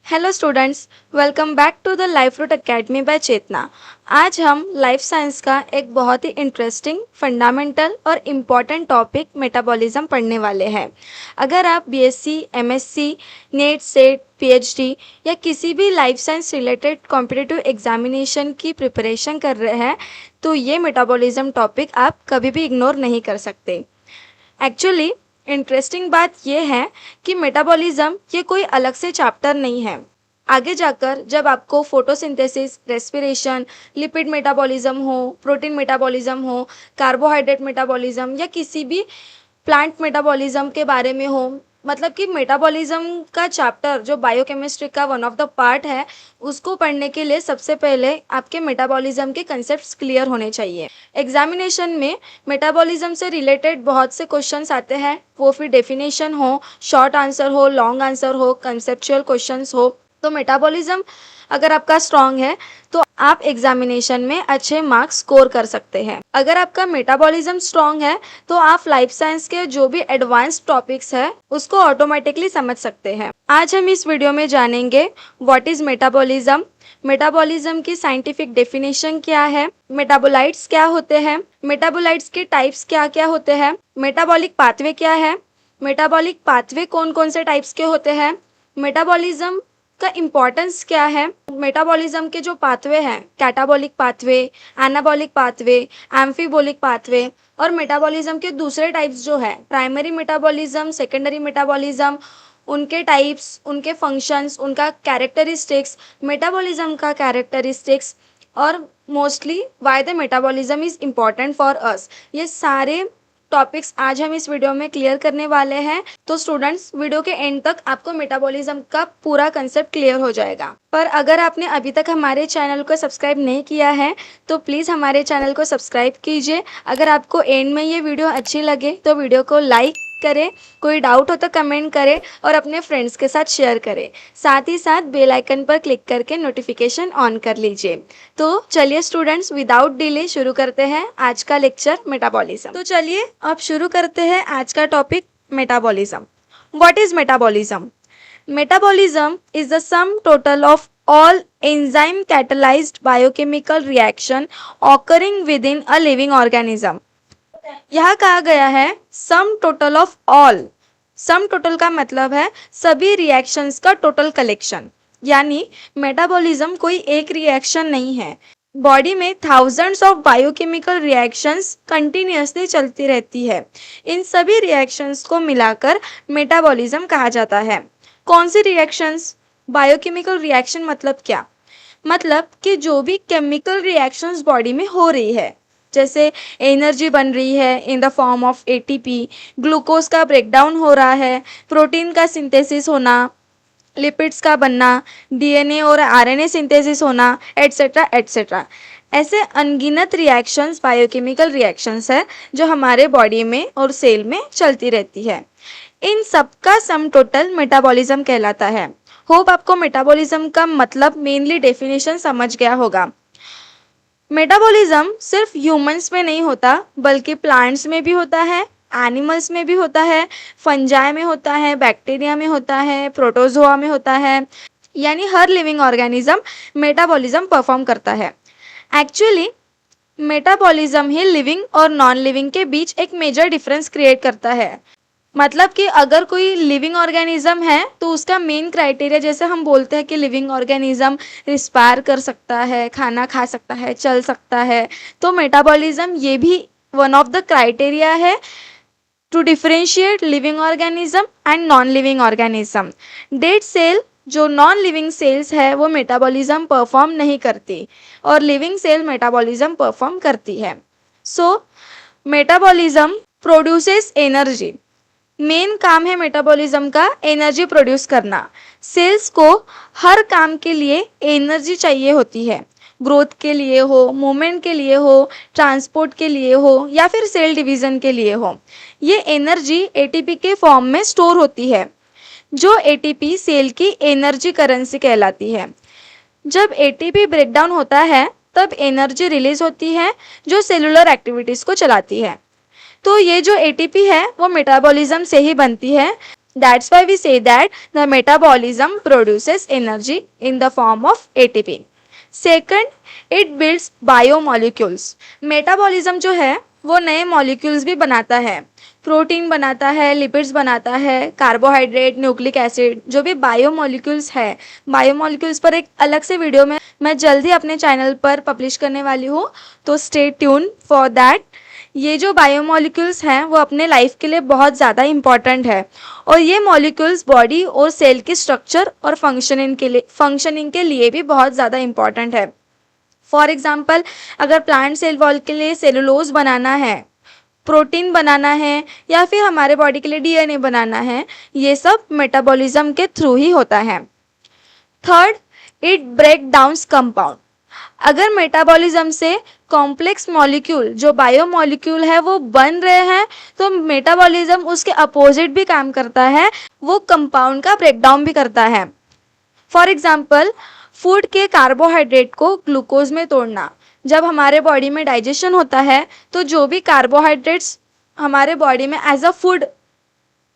Hello students, welcome back to the life root academy by Chetna. आज हम life science का एक बहुत ही इंटरेस्टिंग, फंडामेंटल और इम्पॉर्टेंट टॉपिक मेटाबॉलिज्म पढ़ने वाले हैं। अगर आप BSc, MSc, NET, SET, PhD या किसी भी life science related competitive examination की प्रिपरेशन कर रहे हैं तो ये मेटाबॉलिज्म टॉपिक आप कभी भी इग्नोर नहीं कर सकते। एक्चुअली इंटरेस्टिंग बात यह है कि मेटाबॉलिज्म ये कोई अलग से चैप्टर नहीं है। आगे जाकर जब आपको फोटोसिंथेसिस, रेस्पिरेशन, लिपिड मेटाबॉलिज्म हो, प्रोटीन मेटाबॉलिज्म हो, कार्बोहाइड्रेट मेटाबॉलिज्म या किसी भी प्लांट मेटाबॉलिज्म के बारे में हो, मतलब कि मेटाबॉलिज्म का चैप्टर जो बायोकेमिस्ट्री का वन ऑफ द पार्ट है, उसको पढ़ने के लिए सबसे पहले आपके मेटाबॉलिज्म के कंसेप्ट्स क्लियर होने चाहिए। एग्जामिनेशन में मेटाबॉलिज्म से रिलेटेड बहुत से क्वेश्चंस आते हैं, वो फिर डेफिनेशन हो, शॉर्ट आंसर हो, लॉन्ग आंसर हो, कंसेप्चुअल क्वेश्चंस हो। तो मेटाबॉलिज्म अगर आपका स्ट्रांग है तो आप एग्जामिनेशन में अच्छे मार्क्स स्कोर कर सकते हैं। अगर आपका मेटाबॉलिज्म स्ट्रांग है तो आप लाइफ साइंस के जो भी एडवांस टॉपिक्स है उसको ऑटोमेटिकली समझ सकते हैं। आज हम इस वीडियो में जानेंगे व्हाट इज मेटाबॉलिज्म, मेटाबॉलिज्म की साइंटिफिक डेफिनेशन क्या है, मेटाबोलाइट्स क्या होते हैं, मेटाबोलाइट्स के टाइप्स क्या क्या होते हैं, मेटाबॉलिक पाथवे क्या है, मेटाबॉलिक पाथवे कौन कौन से टाइप्स के होते हैं, मेटाबॉलिज्म का इम्पोर्टेंस क्या है, मेटाबॉलिज्म के जो पाथवे हैं, catabolic pathway, anabolic pathway, एम्फीबोलिक pathway, और मेटाबॉलिज्म के दूसरे टाइप्स जो है, प्राइमरी मेटाबॉलिज्म, सेकेंडरी मेटाबॉलिज्म, उनके टाइप्स, उनके फंक्शंस, उनका कैरेक्टरिस्टिक्स, मेटाबॉलिज्म का कैरेक्टरिस्टिक्स, और mostly why the metabolism is important for us, ये सारे टॉपिक्स आज हम इस वीडियो में क्लियर करने वाले हैं। तो स्टूडेंट्स, वीडियो के एंड तक आपको मेटाबॉलिज्म का पूरा कंसेप्ट क्लियर हो जाएगा। पर अगर आपने अभी तक हमारे चैनल को सब्सक्राइब नहीं किया है तो प्लीज़ हमारे चैनल को सब्सक्राइब कीजिए। अगर आपको एंड में ये वीडियो अच्छी लगे तो वीडियो को लाइक करें, कोई डाउट हो तो कमेंट करें और अपने फ्रेंड्स के साथ शेयर करें। साथ ही साथ बेल आइकन पर क्लिक करके नोटिफिकेशन ऑन कर लीजिए। तो चलिए स्टूडेंट्स, विदाउट डिले शुरू करते हैं आज का लेक्चर मेटाबॉलिज्म। तो चलिए अब शुरू करते हैं आज का topic metabolism. What is metabolism? Metabolism is the sum total of all enzyme catalyzed biochemical reaction occurring within a living organism। यहाँ कहा गया है sum total of all. Sum total का मतलब है सभी रिएक्शंस का टोटल कलेक्शन, यानी मेटाबॉलिज्म कोई एक रिएक्शन नहीं है। बॉडी में thousands of biochemical reactions continuously चलती रहती है। इन सभी रिएक्शंस को मिलाकर मेटाबॉलिज्म कहा जाता है। कौन सी रिएक्शंस? बायोकेमिकल रिएक्शन मतलब क्या? मतलब कि जो भी केमिकल रिएक्शंस बॉडी में हो रही है, जैसे एनर्जी बन रही है in the form of ATP, glucose का ब्रेकडाउन हो रहा है, प्रोटीन का सिंथेसिस होना, लिपिड्स का बनना, डीएनए और आरएनए सिंथेसिस होना, एटसेट्रा एटसेट्रा। ऐसे अनगिनत रिएक्शंस बायोकेमिकल रिएक्शंस है जो हमारे बॉडी में और सेल में चलती रहती है। इन सबका सम टोटल मेटाबॉलिज्म कहलाता है। होप आपको मेटाबॉलिज्म का मतलब मेनली डेफिनेशन समझ गया होगा। मेटाबॉलिज्म सिर्फ ह्यूमंस में नहीं होता बल्कि प्लांट्स में भी होता है, एनिमल्स में भी होता है, फंजाई में होता है, बैक्टीरिया में होता है, प्रोटोजोआ में होता है, यानी हर लिविंग ऑर्गेनिज्म मेटाबॉलिज्म परफॉर्म करता है। एक्चुअली मेटाबॉलिज्म ही लिविंग और नॉन लिविंग के बीच एक मेजर डिफरेंस क्रिएट करता है। मतलब कि अगर कोई लिविंग ऑर्गेनिज्म है तो उसका मेन क्राइटेरिया, जैसे हम बोलते हैं कि लिविंग ऑर्गेनिज्म रिस्पायर कर सकता है, खाना खा सकता है, चल सकता है, तो मेटाबॉलिज्म ये भी वन ऑफ द क्राइटेरिया है to differentiate living organism and non living organism. Dead cell जो नॉन लिविंग सेल्स है वो मेटाबॉलिज्म परफॉर्म नहीं करती और लिविंग सेल मेटाबॉलिज्म परफॉर्म करती है। सो मेटाबॉलिज्म प्रोड्यूसेस एनर्जी। मेन काम है मेटाबॉलिज्म का एनर्जी प्रोड्यूस करना। सेल्स को हर काम के लिए एनर्जी चाहिए होती है, ग्रोथ के लिए हो, मूवमेंट के लिए हो, ट्रांसपोर्ट के लिए हो या फिर सेल डिवीजन के लिए हो। ये एनर्जी एटीपी के फॉर्म में स्टोर होती है, जो एटीपी सेल की एनर्जी करेंसी कहलाती है। जब एटीपी ब्रेकडाउन होता है तब एनर्जी रिलीज होती है जो सेलुलर एक्टिविटीज को चलाती है। तो ये जो एटीपी है वो मेटाबॉलिज्म से ही बनती है, That's why we say that the metabolism produces energy in the form of ATP. Second, it builds biomolecules. Metabolism जो है वो नए मॉलिक्यूल्स भी बनाता है, प्रोटीन बनाता है, लिपिड्स बनाता है, कार्बोहाइड्रेट, न्यूक्लिक एसिड, जो भी बायोमोलिक्यूल्स है। बायोमोलिक्यूल्स पर एक अलग से वीडियो में मैं जल्द ही अपने चैनल पर पब्लिश करने वाली हूँ, तो स्टे ट्यून फॉर दैट। ये जो बायोमोलिक्यूल्स हैं वो अपने लाइफ के लिए बहुत ज़्यादा इम्पॉर्टेंट है, और ये मॉलिक्यूल्स बॉडी और सेल की स्ट्रक्चर और फंक्शनिंग के लिए भी बहुत ज़्यादा इम्पॉर्टेंट है। फॉर एग्जाम्पल, अगर प्लांट सेल वॉल के लिए सेलुलोज बनाना है, प्रोटीन बनाना है, या फिर हमारे बॉडी के लिए डीएनए बनाना है, ये सब मेटाबॉलिज्म के थ्रू ही होता है। Third, it break down compound. अगर मेटाबॉलिज्म से कॉम्प्लेक्स मॉलिक्यूल जो बायोमॉलिक्यूल है वो बन रहे हैं, तो मेटाबॉलिज्म उसके अपोजिट भी काम करता है, वो कंपाउंड का ब्रेकडाउन भी करता है। फॉर एग्जाम्पल, फूड के कार्बोहाइड्रेट को ग्लूकोज में तोड़ना। जब हमारे बॉडी में डाइजेशन होता है तो जो भी कार्बोहाइड्रेट्स हमारे बॉडी में एज अ फूड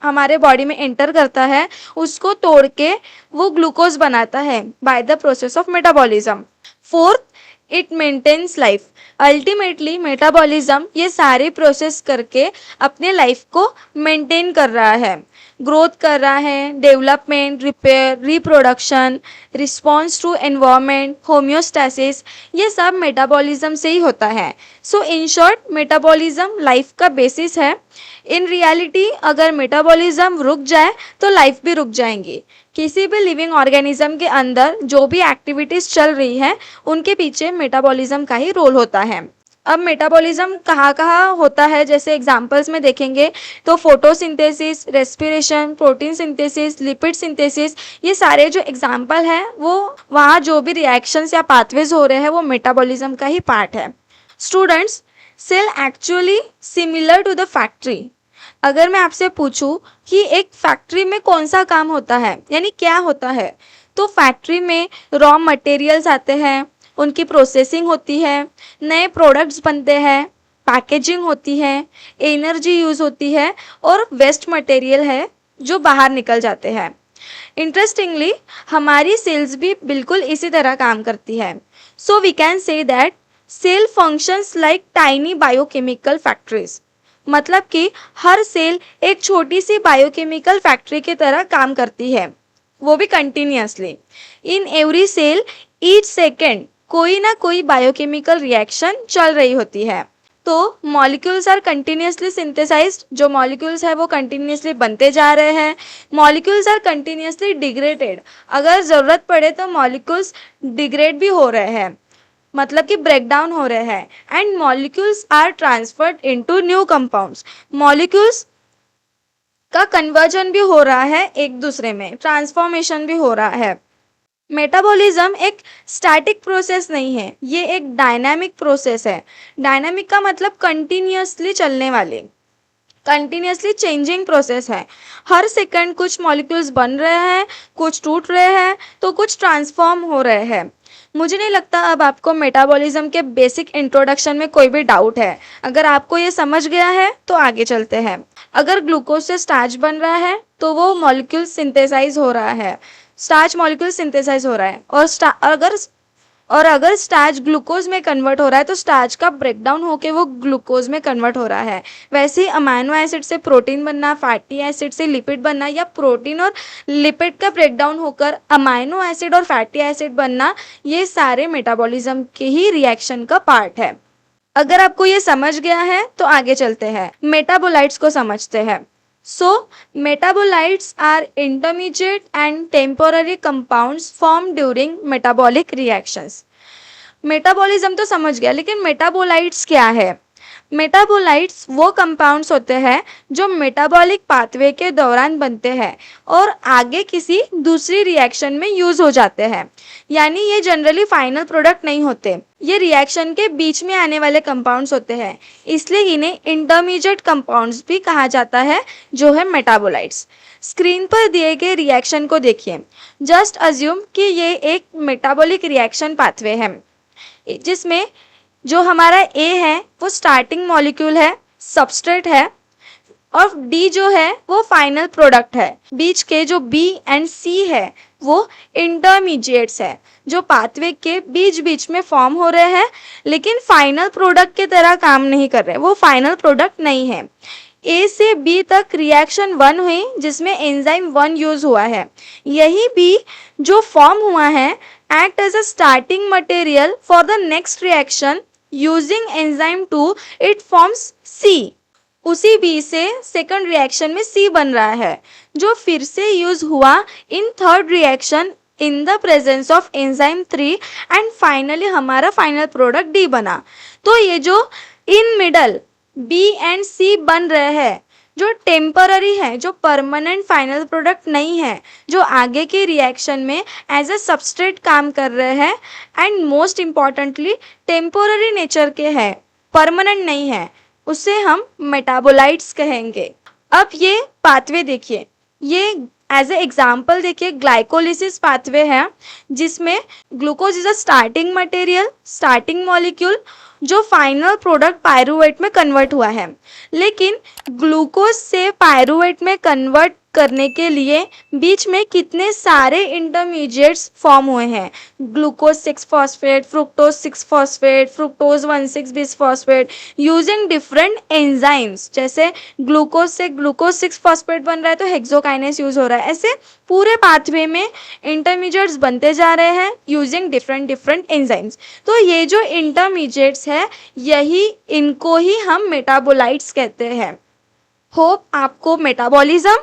हमारे बॉडी में एंटर करता है, उसको तोड़ के वो ग्लूकोज बनाता है by the process of metabolism. Fourth, it maintains life. Ultimately metabolism ये सारे प्रोसेस करके अपने लाइफ को मेंटेन कर रहा है, ग्रोथ कर रहा है, development, repair, reproduction, response to environment, homeostasis, ये सब मेटाबॉलिज्म से ही होता है। So in short, metabolism life का बेसिस है। इन रियलिटी अगर मेटाबॉलिज्म रुक जाए तो लाइफ भी रुक जाएंगी। किसी भी लिविंग ऑर्गेनिज्म के अंदर जो भी एक्टिविटीज चल रही है उनके पीछे मेटाबॉलिज्म का ही रोल होता है। अब मेटाबॉलिज्म कहाँ कहाँ होता है, जैसे एग्जांपल्स में देखेंगे तो photosynthesis, respiration, protein synthesis, lipid synthesis, ये सारे जो एग्जांपल हैं वो वहाँ जो भी रिएक्शंस या पाथवेज हो रहे हैं वो मेटाबॉलिज्म का ही पार्ट है। Students, cell actually similar to the factory. अगर मैं आपसे पूछूं कि एक फैक्ट्री में कौन सा काम होता है, यानी क्या होता है, तो फैक्ट्री में रॉ मटेरियल्स आते हैं, उनकी प्रोसेसिंग होती है, नए प्रोडक्ट्स बनते हैं, पैकेजिंग होती है, एनर्जी यूज़ होती है, और वेस्ट मटेरियल है जो बाहर निकल जाते हैं। इंटरेस्टिंगली हमारी सेल्स भी बिल्कुल इसी तरह काम करती है। So we can say that cell functions like tiny biochemical factories. मतलब कि हर सेल एक छोटी सी बायोकेमिकल फैक्ट्री की तरह काम करती है, वो भी continuously. In every cell each second कोई ना कोई बायोकेमिकल रिएक्शन चल रही होती है। तो मॉलिक्यूल्स आर कंटिन्यूअसली सिंथेसाइज्ड, जो मॉलिक्यूल्स है वो कंटिन्यूअसली बनते जा रहे हैं। मॉलिक्यूल्स आर कंटिन्यूअसली डिग्रेडेड, अगर ज़रूरत पड़े तो मॉलिक्यूल्स डिग्रेड भी हो रहे हैं, मतलब कि ब्रेक डाउन हो रहे हैं। And molecules are transferred into new compounds, molecules का कन्वर्जन भी हो रहा है, एक दूसरे में ट्रांसफॉर्मेशन भी हो रहा है। मेटाबॉलिज्म एक स्टैटिक प्रोसेस नहीं है, ये एक डायनामिक प्रोसेस है। डायनामिक का मतलब कंटिन्यूअसली चलने वाले, कंटिन्यूअसली चेंजिंग प्रोसेस है। हर सेकंड कुछ मॉलिक्यूल्स बन रहे हैं, कुछ टूट रहे हैं, तो कुछ ट्रांसफॉर्म हो रहे हैं। मुझे नहीं लगता अब आपको मेटाबॉलिज्म के बेसिक इंट्रोडक्शन में कोई भी डाउट है। अगर आपको ये समझ गया है तो आगे चलते हैं। अगर ग्लूकोज से स्टार्च बन रहा है तो वो मॉलिक्यूल सिंथेसाइज हो रहा है, स्टार्च मॉलिक्यूल सिंथेसाइज हो रहा है, और अगर स्टार्च ग्लूकोज में कन्वर्ट हो रहा है तो स्टार्च का ब्रेकडाउन होके वो ग्लूकोज में कन्वर्ट हो रहा है। वैसे ही अमाइनो एसिड से प्रोटीन बनना, फैटी एसिड से लिपिड बनना, या प्रोटीन और लिपिड का ब्रेकडाउन होकर अमाइनो एसिड और फैटी एसिड बनना, ये सारे मेटाबॉलिज्म के ही रिएक्शन का पार्ट है। अगर आपको ये समझ गया है तो आगे चलते हैं, मेटाबोलाइट्स को समझते हैं। So, metabolites are intermediate and temporary compounds formed during metabolic reactions. Metabolism तो समझ गया, लेकिन मेटाबोलाइट्स क्या है? मेटाबोलाइट्स वो कंपाउंड्स होते हैं जो मेटाबॉलिक पाथवे के दौरान बनते हैं और आगे किसी दूसरी रिएक्शन में यूज हो जाते हैं। यानी ये जनरली फाइनल प्रोडक्ट नहीं होते, ये रिएक्शन के बीच में आने वाले कंपाउंड्स होते हैं, इसलिए इन्हें इंटरमीडिएट कंपाउंड्स भी कहा जाता है, जो है मेटाबोलाइट्स। स्क्रीन पर दिए गए रिएक्शन को देखिए। जस्ट अज्यूम कि ये एक मेटाबॉलिक रिएक्शन पाथवे है, जिसमें जो हमारा ए है वो स्टार्टिंग मॉलिक्यूल है, सबस्ट्रेट है, और डी जो है वो फाइनल प्रोडक्ट है। बीच के जो बी एंड सी है वो इंटरमीडिएट्स है, जो पाथवे के बीच बीच में फॉर्म हो रहे हैं लेकिन फाइनल प्रोडक्ट की तरह काम नहीं कर रहे, वो फाइनल प्रोडक्ट नहीं है। ए से बी तक रिएक्शन 1 हुई जिसमें एंजाइम 1 यूज हुआ है। यही बी जो फॉर्म हुआ है act as a starting material for the next reaction using enzyme 2 it forms C. उसी बी से सेकंड रिएक्शन में सी बन रहा है जो फिर से यूज हुआ in third reaction in the presence of enzyme 3 and finally हमारा फाइनल प्रोडक्ट डी बना। तो ये जो इन मिडल बी एंड सी बन रहे हैं जो टेम्पररी है, जो परमानेंट फाइनल प्रोडक्ट नहीं है, जो आगे के रिएक्शन में एज अ सबस्ट्रेट काम कर रहे हैं and most importantly temporary nature के हैं, परमानेंट नहीं है, उसे हम मेटाबोलाइट्स कहेंगे। अब ये पाथवे देखिए, ये एज ए एग्जाम्पल देखिए ग्लाइकोलिसिस पाथवे है जिसमें glucose is a starting material, starting molecule जो फाइनल प्रोडक्ट पायरुवेट में कन्वर्ट हुआ है। लेकिन ग्लूकोज से पायरुवेट में कन्वर्ट करने के लिए बीच में कितने सारे इंटरमीडिएट्स फॉर्म हुए हैं, glucose 6 phosphate, fructose 6 phosphate, fructose 1,6 bis phosphate using different enzymes. जैसे ग्लूकोज से ग्लूकोज 6 फॉस्फेट बन रहा है तो हेक्सोकाइनेस यूज हो रहा है। ऐसे पूरे पाथवे में इंटरमीडिएट्स बनते जा रहे हैं यूजिंग डिफरेंट डिफरेंट एंजाइम्स। तो ये जो इंटरमीडिएट्स है यही इनको ही हम मेटाबोलाइट्स कहते हैं। होप आपको मेटाबॉलिज्म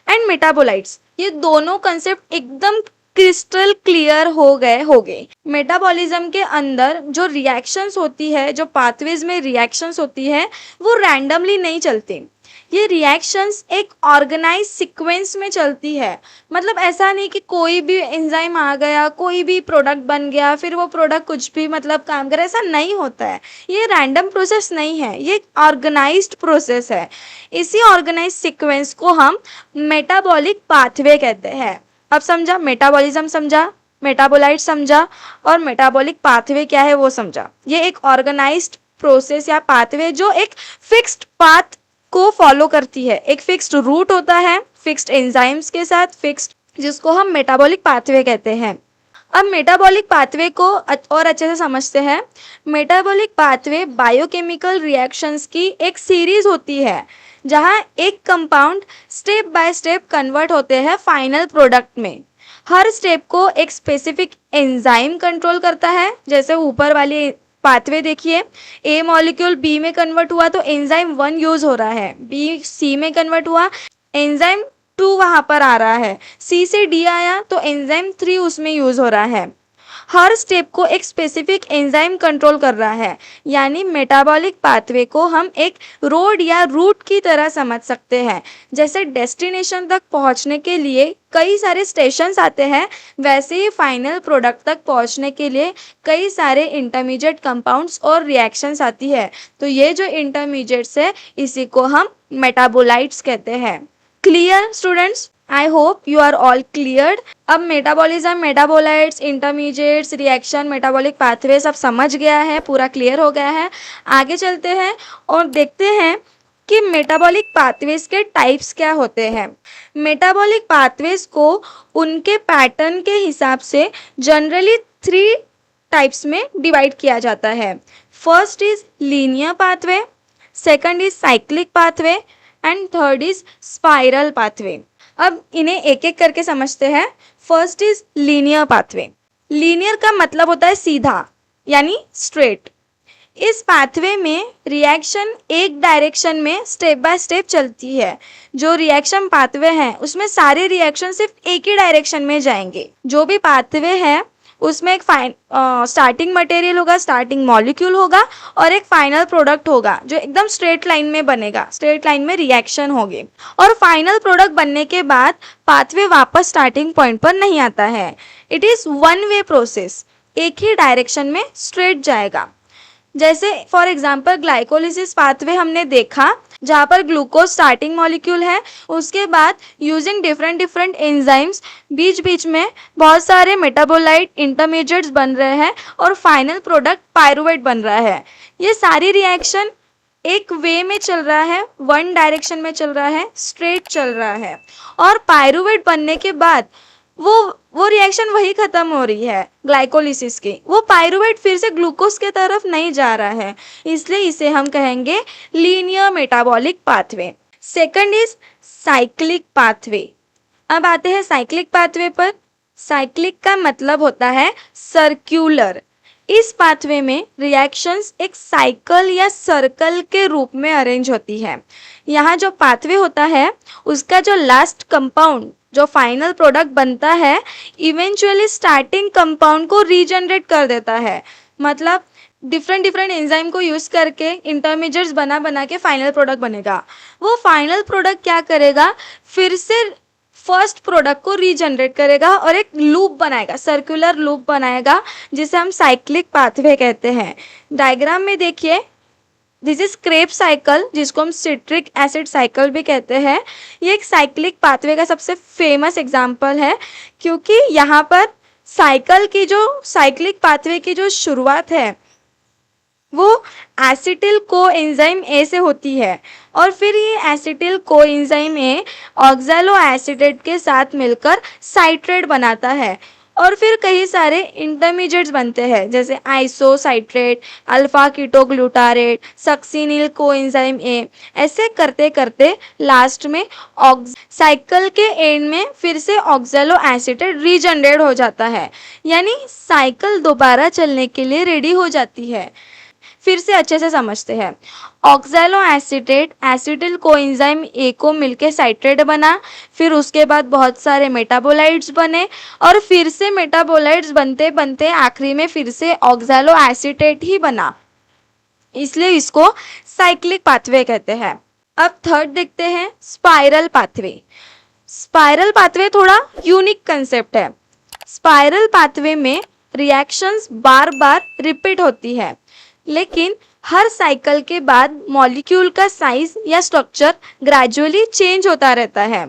एंड मेटाबोलाइट्स ये दोनों कंसेप्ट एकदम क्रिस्टल क्लियर हो गए। मेटाबॉलिज्म के अंदर जो रिएक्शंस होती है, जो पाथवेज में रिएक्शंस होती है वो रैंडमली नहीं चलती, ये रिएक्शंस एक ऑर्गेनाइज सीक्वेंस में चलती है। मतलब ऐसा नहीं कि कोई भी एंजाइम आ गया, कोई भी प्रोडक्ट बन गया, फिर वो प्रोडक्ट कुछ भी मतलब काम करे, ऐसा नहीं होता है। ये रैंडम प्रोसेस नहीं है, ये ऑर्गेनाइज्ड प्रोसेस है। इसी ऑर्गेनाइज सीक्वेंस को हम मेटाबॉलिक पाथवे कहते हैं। अब समझा, मेटाबॉलिज्म समझा, मेटाबोलाइट समझा और मेटाबॉलिक पाथवे क्या है वो समझा। ये एक ऑर्गेनाइज्ड प्रोसेस या पाथवे जो एक फिक्स्ड पाथ को फॉलो करती है, एक फिक्स्ड रूट होता है फिक्स्ड एंजाइम्स के साथ फिक्स्ड, जिसको हम मेटाबॉलिक पाथवे कहते हैं। अब मेटाबॉलिक पाथवे को और अच्छे से समझते हैं। मेटाबॉलिक पाथवे बायोकेमिकल रिएक्शंस की एक सीरीज होती है जहां एक compound step by step convert होते हैं फाइनल प्रोडक्ट में। हर स्टेप को एक स्पेसिफिक एंजाइम कंट्रोल करता है। जैसे ऊपर वाली पाथवे देखिए, ए मॉलिक्यूल बी में कन्वर्ट हुआ तो एंजाइम 1 यूज हो रहा है, बी सी में कन्वर्ट हुआ एंजाइम 2 वहां पर आ रहा है, सी से डी आया तो एंजाइम 3 उसमें यूज हो रहा है। हर स्टेप को एक स्पेसिफिक एंजाइम कंट्रोल कर रहा है, यानी मेटाबॉलिक पाथवे को हम एक रोड या रूट की तरह समझ सकते हैं। जैसे डेस्टिनेशन तक पहुंचने के लिए कई सारे स्टेशंस आते हैं, वैसे ही फाइनल प्रोडक्ट तक पहुंचने के लिए कई सारे इंटरमीडिएट कंपाउंड्स और रिएक्शंस आती है। तो ये जो इंटरमीडिएट्स है इसी को हम मेटाबोलाइट्स कहते हैं। Clear students? I hope you are all cleared. अब metabolism, metabolites, intermediates, reaction, metabolic pathway सब समझ गया है, पूरा क्लियर हो गया है। आगे चलते हैं और देखते हैं कि मेटाबॉलिक पाथवेज के टाइप्स क्या होते हैं। मेटाबॉलिक पाथवेज को उनके पैटर्न के हिसाब से जनरली 3 टाइप्स में डिवाइड किया जाता है। First is linear pathway, second is cyclic pathway and third is spiral pathway. अब इन्हें एक एक करके समझते हैं। First is linear pathway. Linear का मतलब होता है सीधा, यानी स्ट्रेट। इस पाथवे में रिएक्शन एक डायरेक्शन में स्टेप बाय स्टेप चलती है। जो रिएक्शन पाथवे है उसमें सारे रिएक्शन सिर्फ एक ही डायरेक्शन में जाएंगे। जो भी पाथवे है उसमें एक स्टार्टिंग मटेरियल होगा, स्टार्टिंग मॉलिक्यूल होगा और एक फाइनल प्रोडक्ट होगा जो एकदम स्ट्रेट लाइन में बनेगा, स्ट्रेट लाइन में रिएक्शन होगी। और फाइनल प्रोडक्ट बनने के बाद पाथवे वापस स्टार्टिंग पॉइंट पर नहीं आता है। इट इज 1 वे प्रोसेस, एक ही डायरेक्शन में स्ट्रेट जाएगा। जैसे फॉर एग्जांपल ग्लाइकोलिसिस पाथवे हमने देखा जहाँ पर ग्लूकोज स्टार्टिंग मॉलिक्यूल है, उसके बाद यूजिंग डिफरेंट डिफरेंट एंजाइम्स बीच बीच में बहुत सारे मेटाबोलाइट इंटरमीडिएट्स बन रहे हैं और फाइनल प्रोडक्ट पायरुवेट बन रहा है। ये सारी रिएक्शन एक वे में चल रहा है, वन डायरेक्शन में चल रहा है, स्ट्रेट चल रहा है। और पायरुवेट बनने के बाद वो वो रिएक्शन वही खत्म हो रही है ग्लाइकोलिसिस की, वो पायरुवेट फिर से ग्लूकोज के तरफ नहीं जा रहा है, इसलिए इसे हम कहेंगे linear metabolic pathway. Second is cyclic pathway. अब आते हैं साइक्लिक पाथवे पर। साइक्लिक का मतलब होता है सर्क्यूलर। इस पाथवे में रिएक्शंस एक साइकिल या सर्कल के रूप में अरेंज होती है। यहाँ जो पाथवे होता है उसका जो लास्ट कंपाउंड, जो फाइनल प्रोडक्ट बनता है, इवेंचुअली स्टार्टिंग कंपाउंड को रीजनरेट कर देता है। मतलब डिफरेंट डिफरेंट एंजाइम को यूज करके इंटरमीडिएट्स बना बना के फाइनल प्रोडक्ट बनेगा। वो फाइनल प्रोडक्ट क्या करेगा, फिर से फर्स्ट प्रोडक्ट को रीजनरेट करेगा और एक लूप बनाएगा, सर्कुलर लूप बनाएगा, जिसे हम साइक्लिक पाथवे कहते हैं। डायग्राम में देखिए, दिस इज क्रेब्स साइकिल, जिसको हम सिट्रिक एसिड साइकिल भी कहते हैं। ये एक साइक्लिक पाथवे का सबसे फेमस एग्जाम्पल है, क्योंकि यहाँ पर साइकिल की जो साइक्लिक पाथवे की जो शुरुआत है वो एसिटिल कोएंजाइम ए से होती है, और फिर ये acetyl coenzyme A oxalo acetate के साथ मिलकर साइट्रेट बनाता है, और फिर कई सारे इंटरमीडिएट्स बनते हैं, जैसे isocitrate, alpha ketoglutarate, succinyl coenzyme A. ऐसे करते करते लास्ट में साइकिल के एंड में फिर से ऑक्सैलो एसिटेट रीजनरेट हो जाता है, यानी साइकिल दोबारा चलने के लिए रेडी हो जाती है। फिर से अच्छे से समझते हैं। Oxalo acetate acetyl coenzyme A को मिलके साइट्रेट बना, फिर उसके बाद बहुत सारे मेटाबोलाइट्स बने, और फिर से मेटाबोलाइट्स बनते बनते आखिरी में फिर से ऑक्सैलो एसिटेट ही बना, इसलिए इसको साइक्लिक पाथवे कहते हैं। अब थर्ड देखते हैं, स्पाइरल पाथवे। स्पाइरल पाथवे थोड़ा यूनिक कंसेप्ट है। स्पाइरल पाथवे में रिएक्शंस बार बार रिपीट होती है, लेकिन हर साइकिल के बाद मॉलिक्यूल का साइज या स्ट्रक्चर ग्रेजुअली चेंज होता रहता है।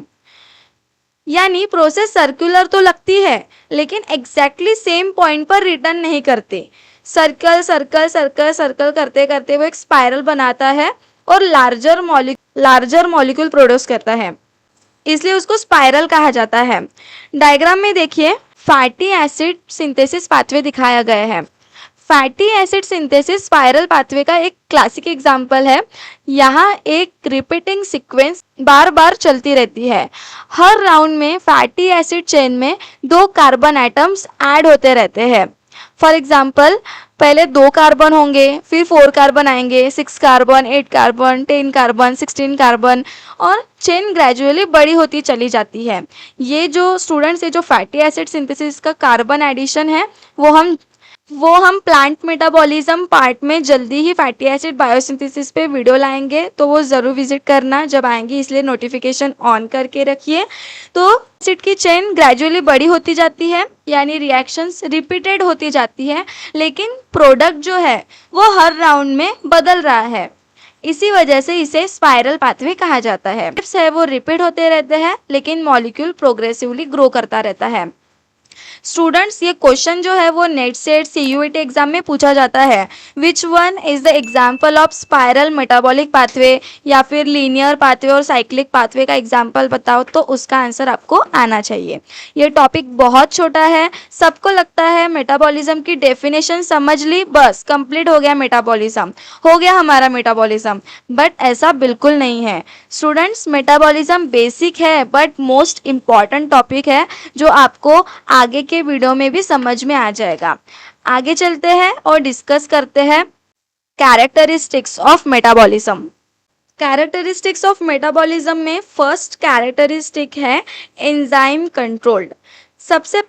यानी प्रोसेस सर्कुलर तो लगती है, लेकिन एग्जैक्टली सेम पॉइंट पर रिटर्न नहीं करते। सर्कल सर्कल सर्कल सर्कल करते करते वो एक स्पाइरल बनाता है और लार्जर मॉलिक्यूल प्रोड्यूस करता है, इसलिए उसको स्पाइरल कहा जाता है। डायग्राम में देखिए, फैटी एसिड सिंथेसिस पाथवे दिखाया गया है। Fatty acid synthesis spiral pathway का एक क्लासिक एग्जाम्पल है। यहाँ एक रिपीटिंग सीक्वेंस बार बार चलती रहती है। हर राउंड में फैटी एसिड चेन में 2 कार्बन एटम्स ऐड होते रहते हैं। फॉर एग्जाम्पल, पहले 2 कार्बन होंगे, फिर 4 कार्बन आएंगे, 6 कार्बन, 8 कार्बन, 10 कार्बन, 16 कार्बन, और चेन ग्रेजुअली बड़ी होती चली जाती है। ये जो स्टूडेंट्स, ये जो फैटी एसिड सिंथेसिस का कार्बन एडिशन है, वो हम प्लांट मेटाबॉलिज्म पार्ट में जल्दी ही फैटी एसिड बायोसिंथेसिस पे वीडियो लाएंगे, तो वो ज़रूर विजिट करना जब आएंगी, इसलिए नोटिफिकेशन ऑन करके रखिए। तो एसिड की चेन ग्रेजुअली बड़ी होती जाती है, यानी रिएक्शंस रिपीटेड होती जाती है, लेकिन प्रोडक्ट जो है वो हर राउंड में बदल रहा है। इसी वजह से इसे स्पाइरल पाथवे कहा जाता है। स्टेप्स है वो रिपीट होते रहते हैं, लेकिन मॉलिक्यूल प्रोग्रेसिवली ग्रो करता रहता है। स्टूडेंट्स, ये क्वेश्चन जो है वो नेट सेट CUET एग्जाम में पूछा जाता है। Which one is the example of spiral metabolic pathway, या फिर लीनियर पाथवे और साइक्लिक पाथवे का एग्जाम्पल बताओ, तो उसका आंसर आपको आना चाहिए। ये टॉपिक बहुत छोटा है, सबको लगता है मेटाबॉलिज्म की डेफिनेशन समझ ली, बस कंप्लीट हो गया मेटाबॉलिज्म, हो गया हमारा मेटाबॉलिज्म, बट ऐसा बिल्कुल नहीं है। स्टूडेंट्स, मेटाबॉलिज्म बेसिक है बट मोस्ट इम्पॉर्टेंट टॉपिक है, जो आपको आगे के वीडियो में भी समझ में आ जाएगा। आगे चलते हैं और डिस्कस करते हैं characteristics of metabolism. Characteristics of metabolism में फर्स्ट कैरेक्टरिस्टिक है एंजाइम कंट्रोल्ड। सबसे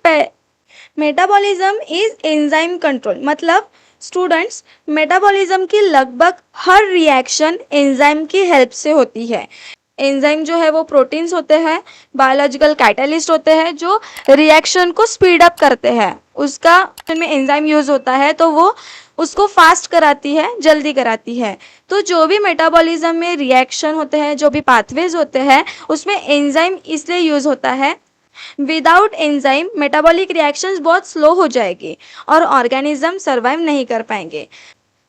मेटाबॉलिज्म इज एंजाइम कंट्रोल, मतलब स्टूडेंट्स, मेटाबॉलिज्म की लगभग हर रिएक्शन एंजाइम की हेल्प से होती है। एंजाइम जो है वो प्रोटीन्स होते हैं, बायोलॉजिकल कैटालिस्ट होते हैं, जो रिएक्शन को स्पीड अप करते हैं। उसका में एंजाइम यूज होता है, तो वो उसको फास्ट कराती है, जल्दी कराती है। तो जो भी मेटाबॉलिज्म में रिएक्शन होते हैं, जो भी पाथवेज होते हैं, उसमें एंजाइम इसलिए यूज होता है। विदाउट एंजाइम मेटाबॉलिक रिएक्शंस बहुत स्लो हो जाएगी और ऑर्गेनिज्म सर्वाइव नहीं कर पाएंगे।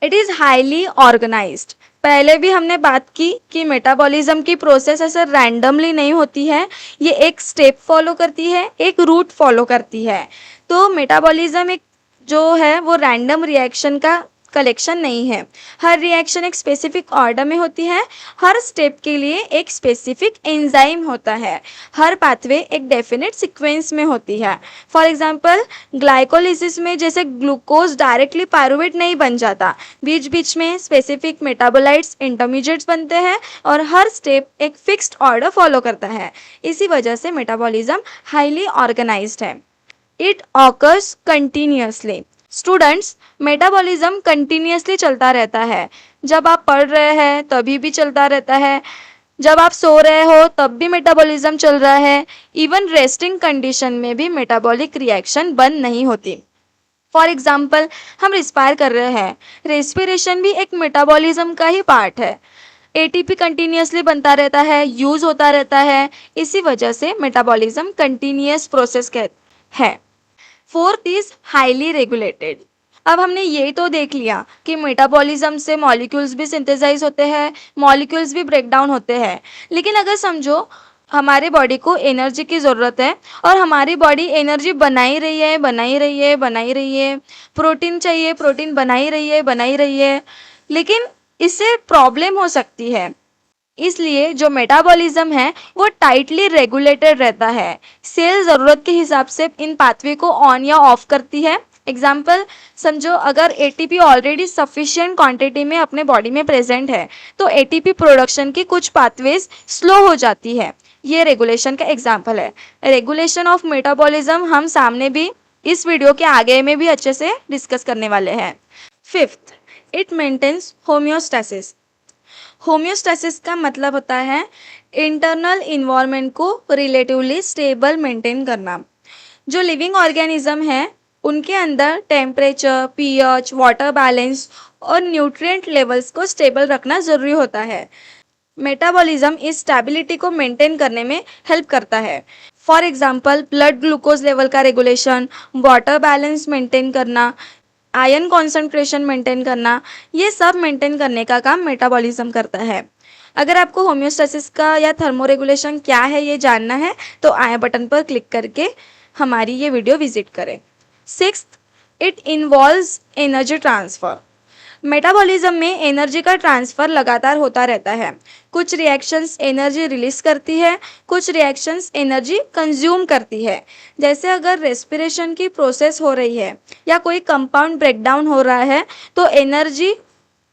It is highly organised. पहले भी हमने बात की कि मेटाबॉलिज्म की प्रोसेस ऐसे रैंडमली नहीं होती है, ये एक स्टेप फॉलो करती है, एक रूट फॉलो करती है। तो मेटाबॉलिज्म एक जो है वो रैंडम रिएक्शन का कलेक्शन नहीं है। हर रिएक्शन एक स्पेसिफिक ऑर्डर में होती है, हर स्टेप के लिए एक स्पेसिफिक एंजाइम होता है, हर पाथवे एक डेफिनेट सीक्वेंस में होती है। फॉर एग्जांपल ग्लाइकोलिसिस में जैसे ग्लूकोज डायरेक्टली पायरुवेट नहीं बन जाता, बीच बीच में स्पेसिफिक मेटाबोलाइट्स इंटरमीडिएट्स बनते हैं और हर स्टेप एक फिक्स्ड ऑर्डर फॉलो करता है। इसी वजह से मेटाबॉलिज्म हाईली ऑर्गेनाइज्ड है। It occurs continuously. Students, metabolism continuously चलता रहता है। जब आप पढ़ रहे हैं तभी भी चलता रहता है, जब आप सो रहे हो तब भी मेटाबॉलिज्म चल रहा है। इवन रेस्टिंग कंडीशन में भी मेटाबॉलिक रिएक्शन बंद नहीं होती। फॉर एग्जाम्पल, हम रिस्पायर कर रहे हैं, रेस्पिरेशन भी एक मेटाबॉलिज्म का ही पार्ट है। एटीपी कंटिन्यूअसली बनता रहता है, यूज होता रहता है। इसी वजह से मेटाबॉलिज्म कंटिन्यूअस प्रोसेस है। Fourth is highly regulated. अब हमने ये तो देख लिया कि मेटाबॉलिज्म से मॉलिक्यूल्स भी सिंथेसाइज होते हैं, मॉलिक्यूल्स भी ब्रेक डाउन होते हैं। लेकिन अगर समझो हमारे बॉडी को एनर्जी की ज़रूरत है और हमारी बॉडी एनर्जी बना ही रही है, बना ही रही है, बना ही रही है, प्रोटीन चाहिए, प्रोटीन बना ही रही है, बना ही रही है, लेकिन इससे प्रॉब्लम हो सकती है। इसलिए जो मेटाबॉलिज्म है वो टाइटली रेगुलेटेड रहता है। सेल ज़रूरत के हिसाब से इन पाथवे को ऑन या ऑफ करती है। एग्जाम्पल समझो, अगर एटीपी ऑलरेडी सफिशिएंट क्वांटिटी में अपने बॉडी में प्रेजेंट है तो एटीपी प्रोडक्शन की कुछ पाथवेज स्लो हो जाती है। ये रेगुलेशन का एग्जाम्पल है। रेगुलेशन ऑफ मेटाबॉलिज्म हम सामने भी इस वीडियो के आगे में भी अच्छे से डिस्कस करने वाले हैं। Fifth, it maintains homeostasis. Homeostasis का मतलब होता है इंटरनल इन्वायरमेंट को रिलेटिवली स्टेबल मेंटेन करना। जो लिविंग ऑर्गेनिज्म है उनके अंदर टेम्परेचर, पीएच, वाटर बैलेंस और न्यूट्रिएंट लेवल्स को स्टेबल रखना ज़रूरी होता है। मेटाबॉलिज्म इस स्टेबिलिटी को मेंटेन करने में हेल्प करता है। For example blood glucose level का रेगुलेशन, वाटर बैलेंस मेंटेन करना, आयरन कॉन्सेंट्रेशन मेंटेन करना, ये सब मेंटेन करने का काम मेटाबॉलिज्म करता है। अगर आपको होम्योस्टेसिस का या थर्मोरेगुलेशन क्या है ये जानना है तो आई बटन पर क्लिक करके हमारी ये वीडियो विजिट करें। Sixth, it involves energy transfer. Metabolism में एनर्जी का ट्रांसफ़र लगातार होता रहता है। कुछ रिएक्शंस एनर्जी रिलीज करती है, कुछ रिएक्शंस एनर्जी कंज्यूम करती है। जैसे अगर रेस्पिरेशन की प्रोसेस हो रही है या कोई कंपाउंड ब्रेकडाउन हो रहा है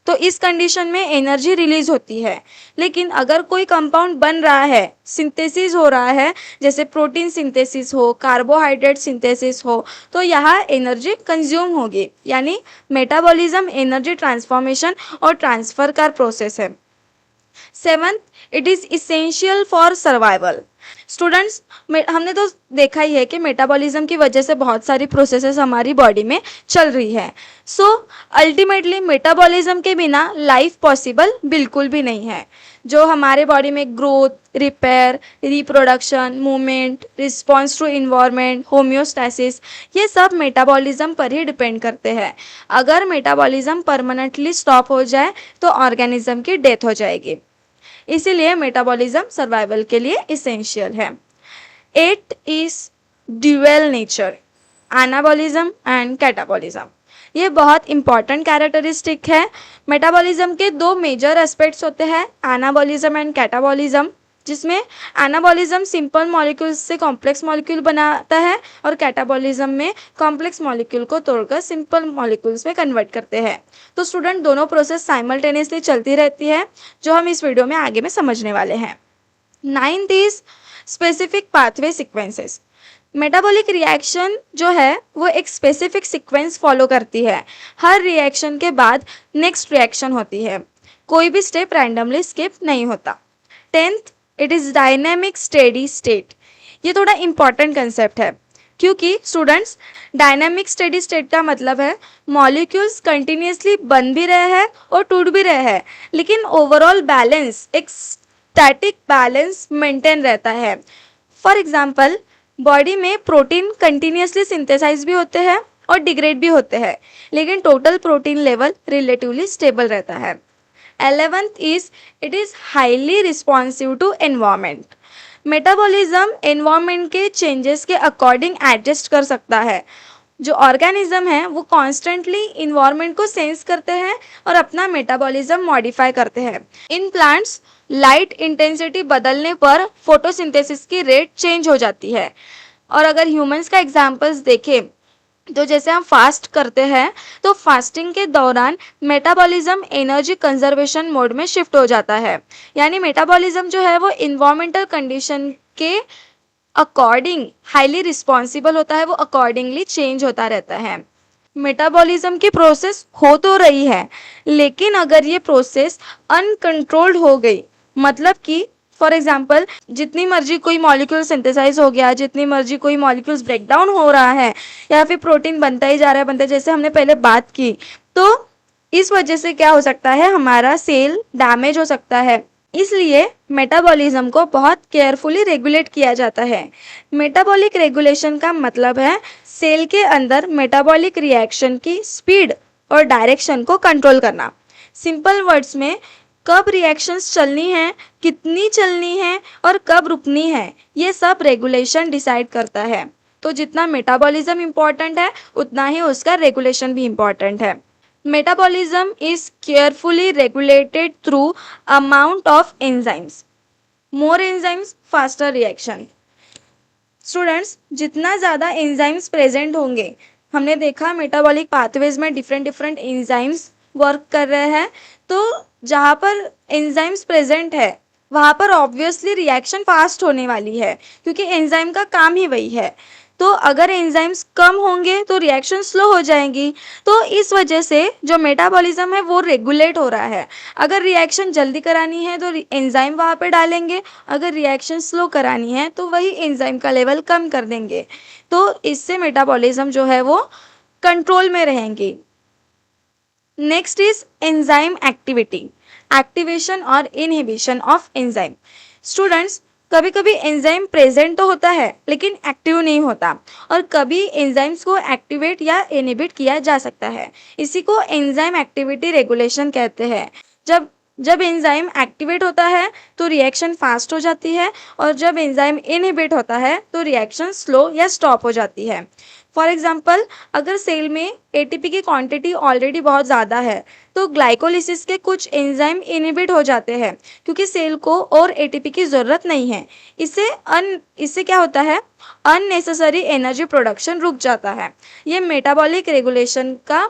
तो इस कंडीशन में एनर्जी रिलीज होती है। लेकिन अगर कोई कंपाउंड बन रहा है, सिंथेसिस हो रहा है, जैसे प्रोटीन सिंथेसिस हो, कार्बोहाइड्रेट सिंथेसिस हो, तो यहाँ एनर्जी कंज्यूम होगी। यानी मेटाबॉलिज्म एनर्जी ट्रांसफॉर्मेशन और ट्रांसफर का प्रोसेस है। Seventh, it is essential for survival. Students, हमने तो देखा ही है कि मेटाबॉलिज्म की वजह से बहुत सारी प्रोसेसेस हमारी बॉडी में चल रही है। सो अल्टीमेटली मेटाबॉलिज्म के बिना लाइफ पॉसिबल बिल्कुल भी नहीं है। जो हमारे बॉडी में growth, repair, reproduction, movement, response to environment, homeostasis, ये सब मेटाबॉलिज्म पर ही डिपेंड करते हैं। अगर मेटाबॉलिज्म परमानेंटली स्टॉप हो जाए तो ऑर्गेनिज्म की डेथ हो जाएगी। इसीलिए मेटाबॉलिज्म सर्वाइवल के लिए इसेंशियल है। 8 is dual nature, anabolism and catabolism. ये बहुत इंपॉर्टेंट कैरेक्टरिस्टिक है। मेटाबॉलिज्म के दो मेजर एस्पेक्ट्स होते हैं, एनाबॉलिज्म एंड कैटाबॉलिज्म, जिसमें एनाबॉलिज्म सिंपल मॉलिक्यूल्स से कॉम्प्लेक्स मॉलिक्यूल बनाता है और कैटाबॉलिज्म में कॉम्प्लेक्स मॉलिक्यूल को तोड़कर सिंपल मॉलिक्यूल्स में कन्वर्ट करते हैं। तो स्टूडेंट, दोनों प्रोसेस साइमल्टेनियसली चलती रहती है, जो हम इस वीडियो में आगे में समझने वाले हैं। 9th is specific pathway sequences. Metabolic reaction जो है वो एक स्पेसिफिक सीक्वेंस फॉलो करती है। हर रिएक्शन के बाद नेक्स्ट रिएक्शन होती है, कोई भी स्टेप रैंडमली स्किप नहीं होता। 10th, it is dynamic steady state. ये थोड़ा इंपॉर्टेंट कंसेप्ट है, क्योंकि स्टूडेंट्स, डायनेमिक स्टेडी स्टेट का मतलब है मॉलिक्यूल्स कंटिन्यूसली बन भी रहे हैं और टूट भी रहे हैं, लेकिन ओवरऑल बैलेंस, एक स्टैटिक बैलेंस मेंटेन रहता है। फॉर एग्जांपल, बॉडी में प्रोटीन कंटिन्यूसली सिंथेसाइज भी होते हैं और डिग्रेड भी होते हैं, लेकिन total protein level relatively stable रहता है। 11th is it is highly responsive to environment. Metabolism environment के चेंजेस के अकॉर्डिंग एडजस्ट कर सकता है. जो ऑर्गेनिज्म है वो कॉन्स्टेंटली इन्वायरमेंट को सेंस करते हैं और अपना मेटाबॉलिज्म मॉडिफाई करते हैं. इन प्लांट्स लाइट इंटेंसिटी बदलने पर फोटोसिंथेसिस की रेट चेंज हो जाती है. और अगर ह्यूमंस का एग्जांपल्स देखें तो जैसे हम फास्ट करते हैं तो फास्टिंग के दौरान मेटाबॉलिज्म एनर्जी कंजर्वेशन मोड में शिफ्ट हो जाता है. यानी मेटाबॉलिज्म जो है वो इन्वायरमेंटल कंडीशन के अकॉर्डिंग हाईली रिस्पॉन्सिबल होता है, वो अकॉर्डिंगली चेंज होता रहता है. मेटाबॉलिज्म की प्रोसेस हो तो रही है, लेकिन अगर ये प्रोसेस अनकंट्रोल्ड हो गई, मतलब कि फॉर एग्जाम्पल जितनी मर्जी कोई मॉलिक्यूल सिंथेसाइज हो गया, जितनी मर्जी कोई मॉलिक्यूल्स ब्रेक डाउन हो रहा है या फिर प्रोटीन बनता ही जा रहा है बनता है, जैसे हमने पहले बात की, तो इस वजह से क्या हो सकता है, हमारा सेल डैमेज हो सकता है. इसलिए मेटाबॉलिज्म को बहुत केयरफुली रेगुलेट किया जाता है. मेटाबॉलिक रेगुलेशन का मतलब है सेल के अंदर मेटाबॉलिक रिएक्शन की स्पीड और डायरेक्शन को कंट्रोल करना. सिंपल वर्ड्स में कब रिएक्शंस चलनी है, कितनी चलनी है और कब रुकनी है, ये सब रेगुलेशन डिसाइड करता है. तो जितना मेटाबॉलिज्म इम्पॉर्टेंट है उतना ही उसका रेगुलेशन भी इम्पॉर्टेंट है. Metabolism is carefully regulated through amount of enzymes. More enzymes, faster reaction. Students, जितना ज़्यादा एंजाइम्स प्रेजेंट होंगे, हमने देखा मेटाबॉलिक पाथवेज में डिफरेंट एंजाइम्स वर्क कर रहे हैं, तो जहाँ पर एंजाइम्स प्रेजेंट है वहाँ पर ऑब्वियसली रिएक्शन फास्ट होने वाली है, क्योंकि एंजाइम का काम ही वही है. तो अगर एंजाइम्स कम होंगे तो रिएक्शन स्लो हो जाएंगी. तो इस वजह से जो मेटाबॉलिज्म है वो रेगुलेट हो रहा है. अगर रिएक्शन जल्दी करानी है तो एंजाइम वहाँ पे डालेंगे, अगर रिएक्शन स्लो करानी है तो वही एंजाइम का लेवल कम कर देंगे. तो इससे मेटाबॉलिज्म जो है वो कंट्रोल में रहेंगी. Next is enzyme activity, activation और इनहिबिशन ऑफ एंजाइम. स्टूडेंट्स, कभी कभी एंजाइम प्रेजेंट तो होता है लेकिन एक्टिव नहीं होता, और कभी एंजाइम्स को एक्टिवेट या इनहिबिट किया जा सकता है. इसी को एंजाइम एक्टिविटी रेगुलेशन कहते हैं. जब एंजाइम एक्टिवेट होता है तो रिएक्शन फास्ट हो जाती है, और जब एंजाइम इनहिबिट होता है तो रिएक्शन स्लो या स्टॉप हो जाती है. फॉर एग्जाम्पल, अगर सेल में एटीपी की क्वांटिटी ऑलरेडी बहुत ज़्यादा है तो ग्लाइकोलिसिस के कुछ एंजाइम इनहिबिट हो जाते हैं, क्योंकि सेल को और एटीपी की ज़रूरत नहीं है. इससे क्या होता है, अननेसेसरी एनर्जी प्रोडक्शन रुक जाता है. ये मेटाबॉलिक रेगुलेशन का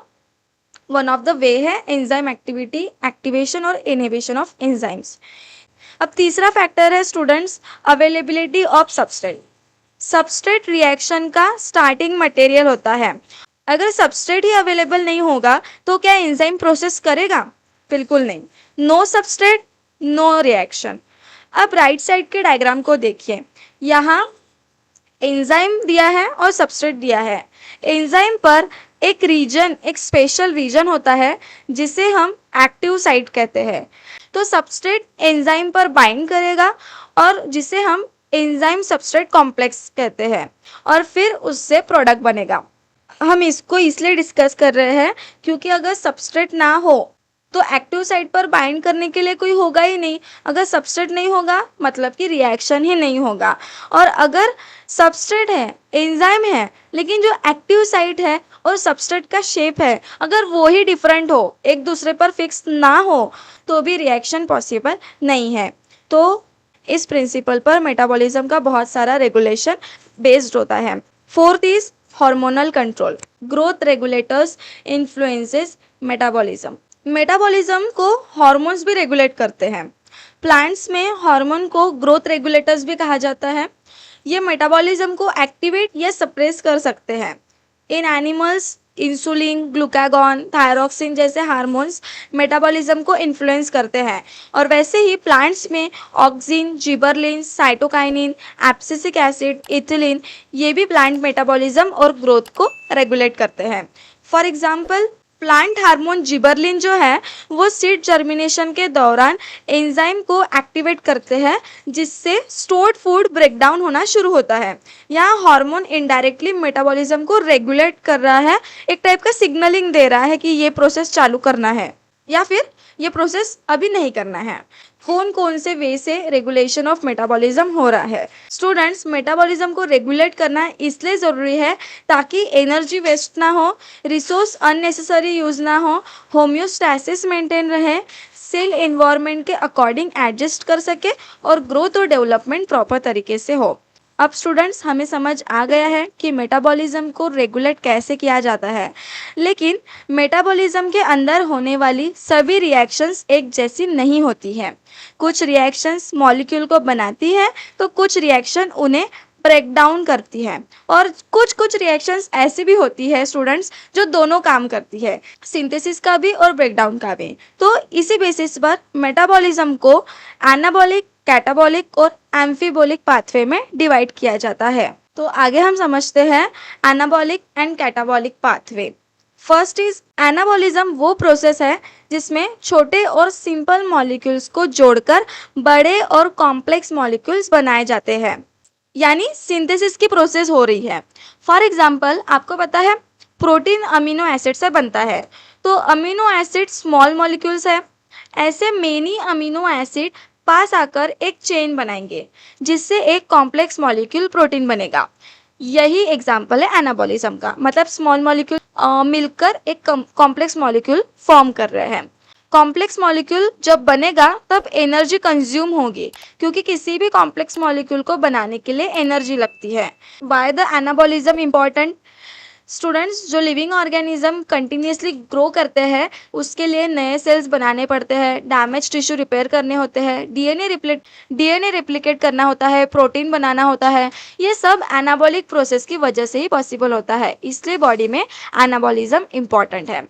वन ऑफ द वे है, एंजाइम एक्टिविटी, एक्टिवेशन और इनहिबिशन ऑफ एंजाइम्स. अब तीसरा फैक्टर है students, availability of substrate. Substrate reaction का स्टार्टिंग मटेरियल होता है. अगर सबस्ट्रेट ही अवेलेबल नहीं होगा तो क्या एंजाइम प्रोसेस करेगा? बिल्कुल नहीं. No substrate, no reaction. अब राइट साइड के डायग्राम को देखिए, यहाँ एंजाइम दिया है और सबस्ट्रेट दिया है. एंजाइम पर एक स्पेशल रीजन होता है जिसे हम एक्टिव साइट कहते हैं. तो सबस्ट्रेट एंजाइम पर बाइंड करेगा और जिसे हम एंजाइम सबस्ट्रेट कॉम्प्लेक्स कहते हैं, और फिर उससे प्रोडक्ट बनेगा. हम इसको इसलिए डिस्कस कर रहे हैं क्योंकि अगर सबस्ट्रेट ना हो तो एक्टिव साइट पर बाइंड करने के लिए कोई होगा ही नहीं. अगर सबस्ट्रेट नहीं होगा मतलब कि रिएक्शन ही नहीं होगा. और अगर सबस्ट्रेट है, एंजाइम है, लेकिन जो एक्टिव साइट है और सबस्ट्रेट का शेप है, अगर वो ही डिफरेंट हो, एक दूसरे पर फिक्स ना हो, तो भी रिएक्शन पॉसिबल नहीं है. तो इस प्रिंसिपल पर मेटाबॉलिज्म का बहुत सारा रेगुलेशन बेस्ड होता है. Fourth is hormonal control. Growth regulators influences metabolism. Metabolism को हार्मोन्स भी रेगुलेट करते हैं. प्लांट्स में हार्मोन को ग्रोथ रेगुलेटर्स भी कहा जाता है. ये मेटाबॉलिज्म को एक्टिवेट या सप्रेस कर सकते हैं. इन एनिमल्स इंसुलिन, ग्लूकागॉन, थायरोक्सिन जैसे हार्मोन्स मेटाबॉलिज्म को इन्फ्लुएंस करते हैं. और वैसे ही प्लांट्स में auxin, gibberellin, cytokinin, abscisic acid, ethylene, ये भी प्लांट मेटाबॉलिज्म और ग्रोथ को रेगुलेट करते हैं. For example, plant hormone gibberellin जो है वो सीड जर्मिनेशन के दौरान एंजाइम को एक्टिवेट करते हैं, जिससे स्टोर्ड फूड ब्रेक डाउन होना शुरू होता है. यहाँ हार्मोन इनडायरेक्टली मेटाबॉलिज्म को रेगुलेट कर रहा है, एक टाइप का सिग्नलिंग दे रहा है कि ये प्रोसेस चालू करना है. या फिर ये प्रोसेस अभी नहीं करना है। कौन कौन से वे से रेगुलेशन ऑफ मेटाबॉलिज्म हो रहा है? स्टूडेंट्स, मेटाबॉलिज्म को रेगुलेट करना इसलिए ज़रूरी है ताकि एनर्जी वेस्ट ना हो, रिसोर्स अननेसेसरी यूज़ ना हो, होम्योस्टैसिस मेंटेन रहे, सेल एनवायरनमेंट के अकॉर्डिंग एडजस्ट कर सके और ग्रोथ और डेवलपमेंट प्रॉपर तरीके से हो। अब स्टूडेंट्स, हमें समझ आ गया है कि मेटाबॉलिज्म को रेगुलेट कैसे किया जाता है, लेकिन मेटाबॉलिज्म के अंदर होने वाली सभी रिएक्शंस एक जैसी नहीं होती हैं। कुछ रिएक्शंस मॉलिक्यूल को बनाती है तो कुछ रिएक्शन उन्हें ब्रेक डाउन करती है, और कुछ कुछ रिएक्शंस ऐसी भी होती है स्टूडेंट्स जो दोनों काम करती है, सिंथेसिस का भी और ब्रेक डाउन का भी। तो इसी बेसिस पर मेटाबॉलिज्म को एनाबॉलिक, कैटाबॉलिक और एम्फीबॉलिक पाथवे में डिवाइड किया जाता है। तो आगे हम समझते हैं anabolic and catabolic pathway. First is anabolism वो प्रोसेस है जिसमें छोटे और सिंपल मॉलिक्यूल्स को जोड़कर बड़े और कॉम्प्लेक्स मॉलिक्यूल्स बनाए जाते हैं, यानी सिंथेसिस की प्रोसेस हो रही है। फॉर एग्जाम्पल, आपको पता है प्रोटीन अमीनो एसिड से बनता है, तो अमीनो एसिड स्मॉल मॉलिक्यूल्स है। ऐसे मेनी अमीनो एसिड पास आकर एक चेन बनाएंगे जिससे एक कॉम्प्लेक्स मॉलिक्यूल प्रोटीन बनेगा। यही एग्जाम्पल है एनाबॉलिज्म का, मतलब स्मॉल मॉलिक्यूल मिलकर एक कॉम्प्लेक्स मॉलिक्यूल फॉर्म कर रहे हैं। कॉम्प्लेक्स मॉलिक्यूल जब बनेगा तब एनर्जी कंज्यूम होगी, क्योंकि किसी भी कॉम्प्लेक्स मॉलिक्यूल को बनाने के लिए एनर्जी लगती है। By the anabolism important students, जो लिविंग ऑर्गेनिज्म कंटिन्यूसली ग्रो करते हैं उसके लिए नए सेल्स बनाने पड़ते हैं, डैमेज टिश्यू रिपेयर करने होते हैं, डीएनए रेप्लिकेट करना होता है, प्रोटीन बनाना होता है। ये सब एनाबॉलिक प्रोसेस की वजह से ही पॉसिबल होता है, इसलिए बॉडी में एनाबॉलिज्म इम्पॉर्टेंट है।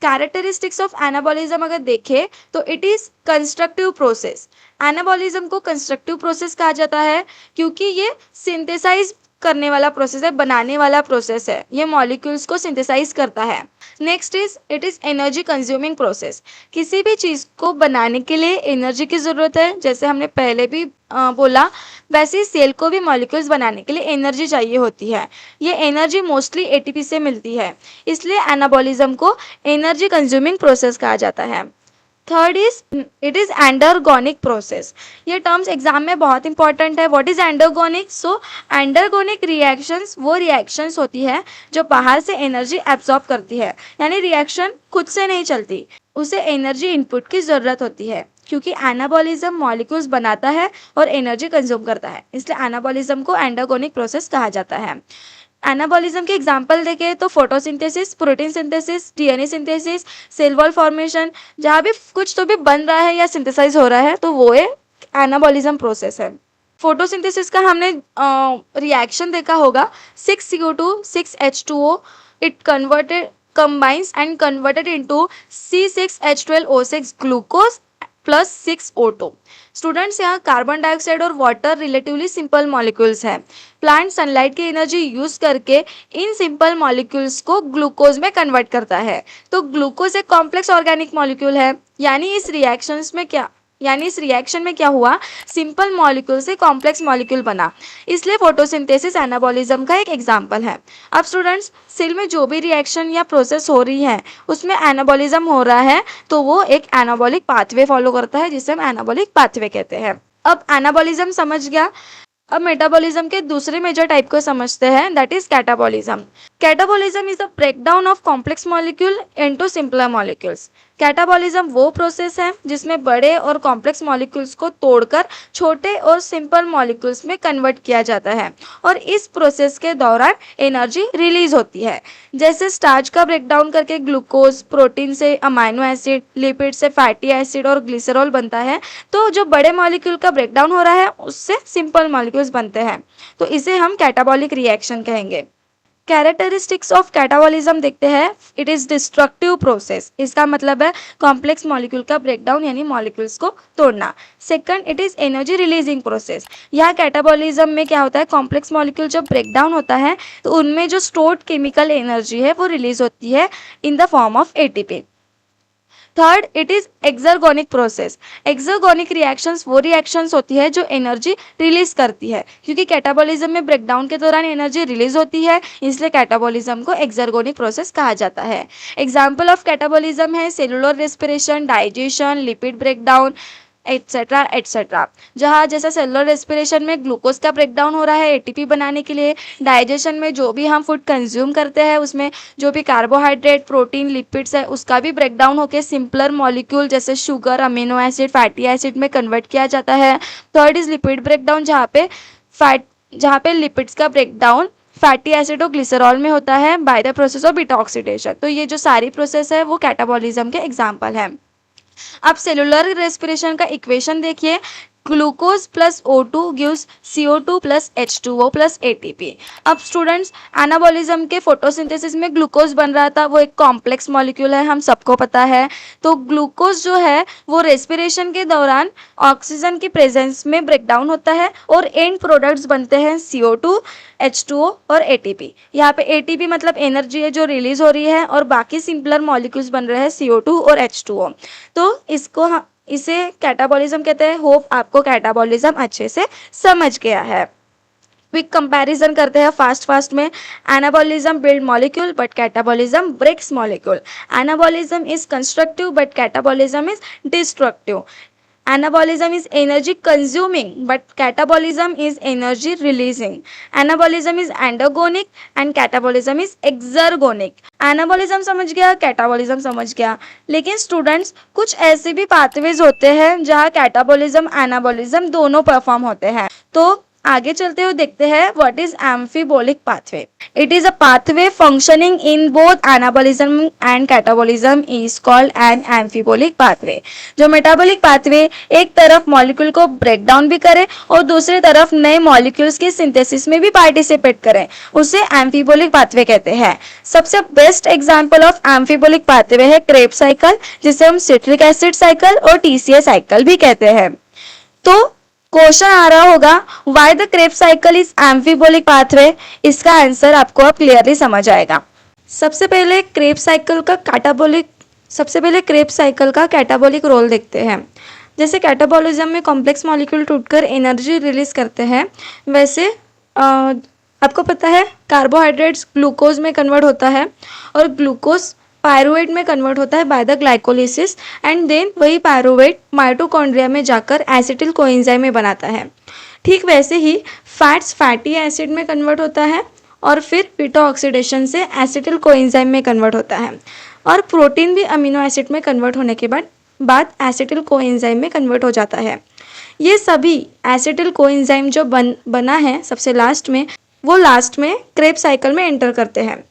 कैरेक्टरिस्टिक्स ऑफ एनाबॉलिज्म अगर देखें तो it is constructive process. Anabolism को कंस्ट्रक्टिव प्रोसेस कहा जाता है क्योंकि ये सिंथेसाइज करने वाला प्रोसेस है, बनाने वाला प्रोसेस है, ये मॉलिक्यूल्स को सिंथेसाइज करता है। Next is it is energy consuming process. किसी भी चीज़ को बनाने के लिए एनर्जी की ज़रूरत है, जैसे हमने पहले भी बोला, वैसे ही सेल को भी मॉलिक्यूल्स बनाने के लिए एनर्जी चाहिए होती है। ये एनर्जी मोस्टली एटीपी से मिलती है, इसलिए एनाबॉलिज्म को एनर्जी कंज्यूमिंग प्रोसेस कहा जाता है। Third is it is endergonic process. ये टर्म्स एग्जाम में बहुत इंपॉर्टेंट है। What is endergonic? So endergonic reactions वो रिएक्शंस होती है जो बाहर से एनर्जी एब्जॉर्ब करती है, यानी रिएक्शन खुद से नहीं चलती, उसे एनर्जी इनपुट की ज़रूरत होती है, क्योंकि एनाबॉलिज्म मॉलिक्यूल्स बनाता है और एनर्जी कंज्यूम करता है, इसलिए एनाबॉलिज्म को एंडरगोनिक प्रोसेस कहा जाता है। एनाबॉलिज्म के एग्जाम्पल देखें तो photosynthesis, protein synthesis, DNA synthesis, cell wall formation, जहाँ भी कुछ तो भी बन रहा है या सिंथेसाइज हो रहा है तो वो एक एनाबॉलिज्म प्रोसेस है। फोटोसिंथेसिस का हमने रिएक्शन देखा होगा, 6CO2 6H2O, it combines and converted into C6H12O6 glucose plus 6O2। Students, यहाँ कार्बन डाइऑक्साइड और वाटर रिलेटिवली सिंपल मॉलिक्यूल्स हैं। प्लांट सनलाइट की एनर्जी यूज करके इन सिंपल मॉलिक्यूल्स को ग्लूकोज में कन्वर्ट करता है। तो ग्लूकोज एक कॉम्प्लेक्स ऑर्गेनिक मॉलिक्यूल है, यानी इस रिएक्शन में क्या हुआ, सिंपल मॉलिक्यूल से कॉम्प्लेक्स मॉलिक्यूल बना, इसलिए फोटोसिंथेसिस एनाबॉलिज्म का एक एग्जाम्पल है। अब स्टूडेंट्स, सेल में जो भी रिएक्शन या प्रोसेस हो रही है उसमें एनाबॉलिज्म हो रहा है तो वो एक एनाबॉलिक पाथवे फॉलो करता है, जिसे हम एनाबॉलिक पाथवे कहते हैं। अब एनाबॉलिज्म समझ गया, अब मेटाबॉलिज्म के दूसरे मेजर टाइप को समझते हैं, that is catabolism. Catabolism is the breakdown of complex molecule into simpler molecules. Catabolism वो प्रोसेस है जिसमें बड़े और कॉम्प्लेक्स मॉलिक्यूल्स को तोड़कर छोटे और सिंपल मॉलिक्यूल्स में कन्वर्ट किया जाता है, और इस प्रोसेस के दौरान एनर्जी रिलीज होती है। जैसे स्टार्च का ब्रेकडाउन करके ग्लूकोज, प्रोटीन से अमाइनो एसिड, लिपिड से फैटी एसिड और ग्लिसरॉल बनता है, तो जो बड़े मॉलिक्यूल का ब्रेकडाउन हो रहा है उससे सिंपल मॉलिक्यूल्स बनते हैं, तो इसे हम कैटाबॉलिक रिएक्शन कहेंगे। कैरेक्टरिस्टिक्स ऑफ कैटाबॉलिज्म देखते हैं, इट इज डिस्ट्रक्टिव प्रोसेस। इसका मतलब है कॉम्प्लेक्स मॉलिक्यूल का ब्रेकडाउन, यानी मॉलिक्यूल्स को तोड़ना। Second, it is energy releasing process. यहाँ कैटाबॉलिज्म में क्या होता है, कॉम्प्लेक्स मॉलिक्यूल जब ब्रेकडाउन होता है तो उनमें जो स्टोर्ड केमिकल एनर्जी है वो रिलीज होती है in the form of ATP. Third, it is exergonic process. Exergonic reactions वो रिएक्शंस होती है जो एनर्जी रिलीज करती है, क्योंकि कैटाबॉलिज्म में ब्रेकडाउन के दौरान एनर्जी रिलीज होती है, इसलिए कैटाबॉलिज्म को एक्सर्गोनिक प्रोसेस कहा जाता है। एग्जाम्पल ऑफ कैटाबॉलिज्म है cellular respiration, digestion, lipid breakdown, etcetera etcetera. जहाँ जैसे सेलुलर रेस्पिरेशन में ग्लूकोज का ब्रेकडाउन हो रहा है एटीपी बनाने के लिए, डाइजेशन में जो भी हम फूड कंज्यूम करते हैं उसमें जो भी कार्बोहाइड्रेट, प्रोटीन, लिपिड्स है उसका भी ब्रेकडाउन होकर सिंपलर मॉलिक्यूल जैसे sugar, amino acid, fatty acid में कन्वर्ट किया जाता है। थर्ड इज लिपिड ब्रेकडाउन, जहाँ पे लिपिड्स का ब्रेकडाउन फैटी एसिड और ग्लिसरॉल में होता है by the process of beta oxidation. तो ये जो सारी प्रोसेस है वो कैटाबॉलिज्म के एग्जाम्पल है। अब सेलुलर रेस्पिरेशन का इक्वेशन देखिए, glucose plus O2 gives CO2 plus H2O plus ATP। अब स्टूडेंट्स, एनाबॉलिज्म के फोटोसिंथेसिस में ग्लूकोज बन रहा था, वो एक कॉम्प्लेक्स मॉलिक्यूल है, हम सबको पता है। तो ग्लूकोज जो है वो रेस्पिरेशन के दौरान ऑक्सीजन की प्रेजेंस में ब्रेकडाउन होता है और एंड प्रोडक्ट्स बनते हैं CO2, H2O और ATP। यहाँ पे ATP मतलब एनर्जी है जो रिलीज हो रही है और बाकी सिंपलर मॉलिक्यूल्स बन रहे हैं CO2 और H2O। तो इसे कैटाबॉलिज्म कहते हैं। होप आपको कैटाबॉलिज्म अच्छे से समझ गया है। क्विक कंपैरिजन करते हैं फास्ट में। Anabolism build molecule but catabolism breaks molecule. Anabolism is constructive but catabolism is destructive. Anabolism is energy consuming but catabolism is energy releasing. Anabolism is endergonic and catabolism is exergonic. Anabolism समझ गया, catabolism समझ गया, लेकिन students कुछ ऐसे भी pathways होते हैं जहाँ कैटाबॉलिज्म एनाबॉलिज्म दोनों परफॉर्म होते हैं। तो आगे चलते हुए देखते हैं what is एम्फीबोलिक pathway. It is a pathway functioning in both anabolism and catabolism is called an एम्फीबोलिक pathway. जो मेटाबॉलिक पाथवे एक तरफ मॉलिक्यूल को ब्रेक डाउन भी करे और दूसरी तरफ नए मॉलिक्यूल्स के सिंथेसिस में भी पार्टिसिपेट करे, उसे एम्फीबोलिक पाथवे कहते हैं। सबसे बेस्ट एग्जाम्पल ऑफ एम्फीबोलिक पाथवे है क्रेब्स साइकिल, जिसे हम सिट्रिक एसिड साइकिल और TCA साइकिल भी कहते हैं। तो क्वेश्चन आ रहा होगा why the Krebs cycle is एम्फीबोलिक pathway. इसका आंसर आपको अब क्लियरली समझ आएगा। सबसे पहले क्रेब्स साइकिल का कैटाबॉलिक रोल देखते हैं। जैसे कैटाबॉलिज्म में कॉम्प्लेक्स मॉलिक्यूल टूटकर एनर्जी रिलीज करते हैं, वैसे आपको पता है कार्बोहाइड्रेट्स ग्लूकोज में कन्वर्ट होता है और ग्लूकोज पायरुवेट में कन्वर्ट होता है by the glycolysis and then वही पायरुवेट माइटोकॉन्ड्रिया में जाकर एसिटिल कोएंजाइम में बनाता है। ठीक वैसे ही फैट्स फैटी एसिड में कन्वर्ट होता है और फिर बीटा ऑक्सीडेशन से एसिटिल कोएंजाइम में कन्वर्ट होता है, और प्रोटीन भी अमीनो एसिड में कन्वर्ट होने के बाद एसिटिल कोएंजाइम में कन्वर्ट हो जाता है। ये सभी एसिटिल कोएंजाइम जो बना है सबसे लास्ट में, वो लास्ट में क्रेब्स साइकिल में एंटर करते हैं।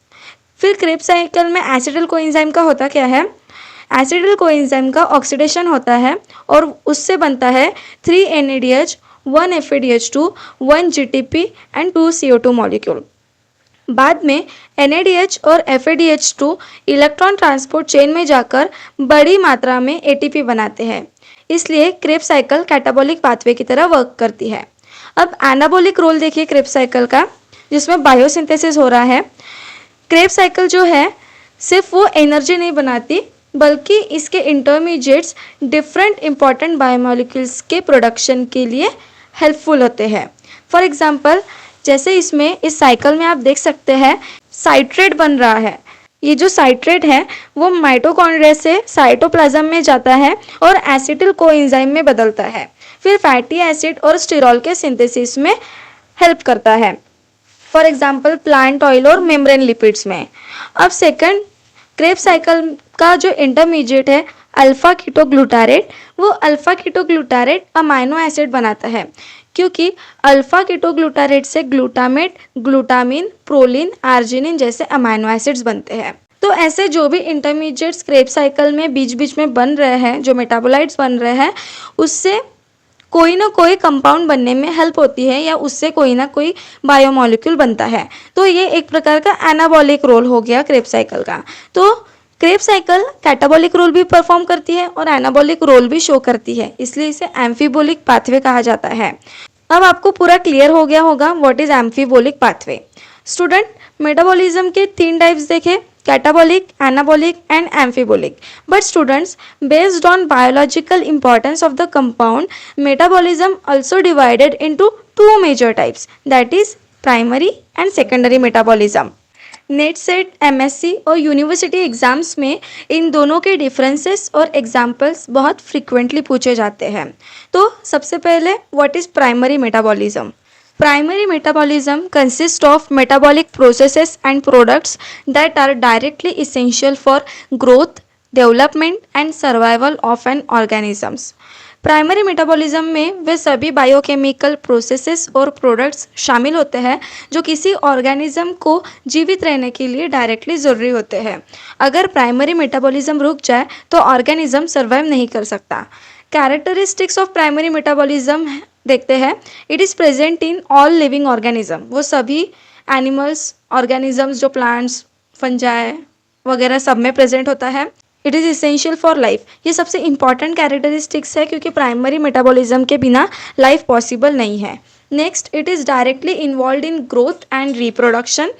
फिर क्रेब्स साइकिल में एसिटिल कोएंजाइम का होता क्या है, एसिटिल कोएंजाइम का ऑक्सीडेशन होता है और उससे बनता है 3 NADH, 1 FADH2, 1 GTP and 2 CO2 molecule. बाद में NADH और FADH2 इलेक्ट्रॉन ट्रांसपोर्ट चेन में जाकर बड़ी मात्रा में ATP बनाते हैं, इसलिए क्रेब्स साइकिल कैटाबॉलिक पाथवे की तरह वर्क करती है। अब एनाबॉलिक रोल देखिए क्रेब्स साइकिल का, जिसमें बायोसिंथेसिस हो रहा है। क्रेब्स साइकिल जो है सिर्फ वो एनर्जी नहीं बनाती, बल्कि इसके इंटरमीडिएट्स डिफरेंट इंपॉर्टेंट बायोमोलिक्यूल्स के प्रोडक्शन के लिए हेल्पफुल होते हैं। फॉर एग्जांपल, जैसे इसमें इस साइकिल में आप देख सकते हैं साइट्रेट बन रहा है। ये जो साइट्रेट है वो माइटोकॉन्ड्रिया से साइटोप्लाज्म में जाता है और एसिटिल कोएंजाइम में बदलता है, फिर फैटी एसिड और स्टिरॉल के सिंथेसिस में हेल्प करता है, फॉर एग्जाम्पल प्लांट ऑयल और मेम्ब्रेन लिपिड्स में। अब सेकंड, क्रेब्स साइकिल का जो इंटरमीडिएट है अल्फा कीटोग्लूटारेट, वो अल्फा कीटोग्लूटारेट अमाइनो एसिड बनाता है, क्योंकि अल्फा कीटोग्लूटारेट से ग्लूटामेट, ग्लूटामिन, प्रोलिन, आर्जिनिन जैसे अमाइनो एसिड्स बनते हैं। तो ऐसे जो भी इंटरमीडिएट्स क्रेब्स साइकिल में बीच बीच में बन रहे हैं, जो मेटाबोलाइट्स बन रहे हैं, उससे कोई ना कोई कंपाउंड बनने में हेल्प होती है या उससे कोई ना कोई बायोमोलिक्यूल बनता है। तो ये एक प्रकार का एनाबॉलिक रोल हो गया क्रेब्स साइकिल का। तो क्रेब्स साइकिल कैटाबॉलिक रोल भी परफॉर्म करती है और एनाबॉलिक रोल भी शो करती है, इसलिए इसे एम्फीबोलिक पाथवे कहा जाता है। अब आपको पूरा क्लियर हो गया होगा what is एम्फीबोलिक pathway. Student, metabolism के 3 टाइप्स देखे, catabolic, anabolic and amphibolic. But students, based on biological importance of the compound, metabolism also divided into two major types, that is primary and secondary metabolism. Net set MSc और university exams में इन दोनों के differences और examples बहुत frequently पूछे जाते हैं। तो सबसे पहले what is primary metabolism. Primary metabolism consists of metabolic processes and products that are directly essential for growth, development and survival of an organisms. Primary metabolism में वे सभी बायोकेमिकल प्रोसेसेस और प्रोडक्ट्स शामिल होते हैं जो किसी ऑर्गेनिज्म को जीवित रहने के लिए डायरेक्टली ज़रूरी होते हैं। अगर प्राइमरी मेटाबॉलिज्म रुक जाए तो ऑर्गेनिज्म सर्वाइव नहीं कर सकता। कैरेक्टरिस्टिक्स ऑफ प्राइमरी मेटाबॉलिज्म देखते हैं। It is present in all living organism, वो सभी एनिमल्स, ऑर्गेनिजम्स जो प्लांट्स, फंजाई वगैरह सब में प्रेजेंट होता है। It is essential for life, ये सबसे इंपॉर्टेंट कैरेक्टरिस्टिक्स है क्योंकि प्राइमरी मेटाबॉलिज्म के बिना लाइफ पॉसिबल नहीं है। Next, it is directly involve in growth and reproduction,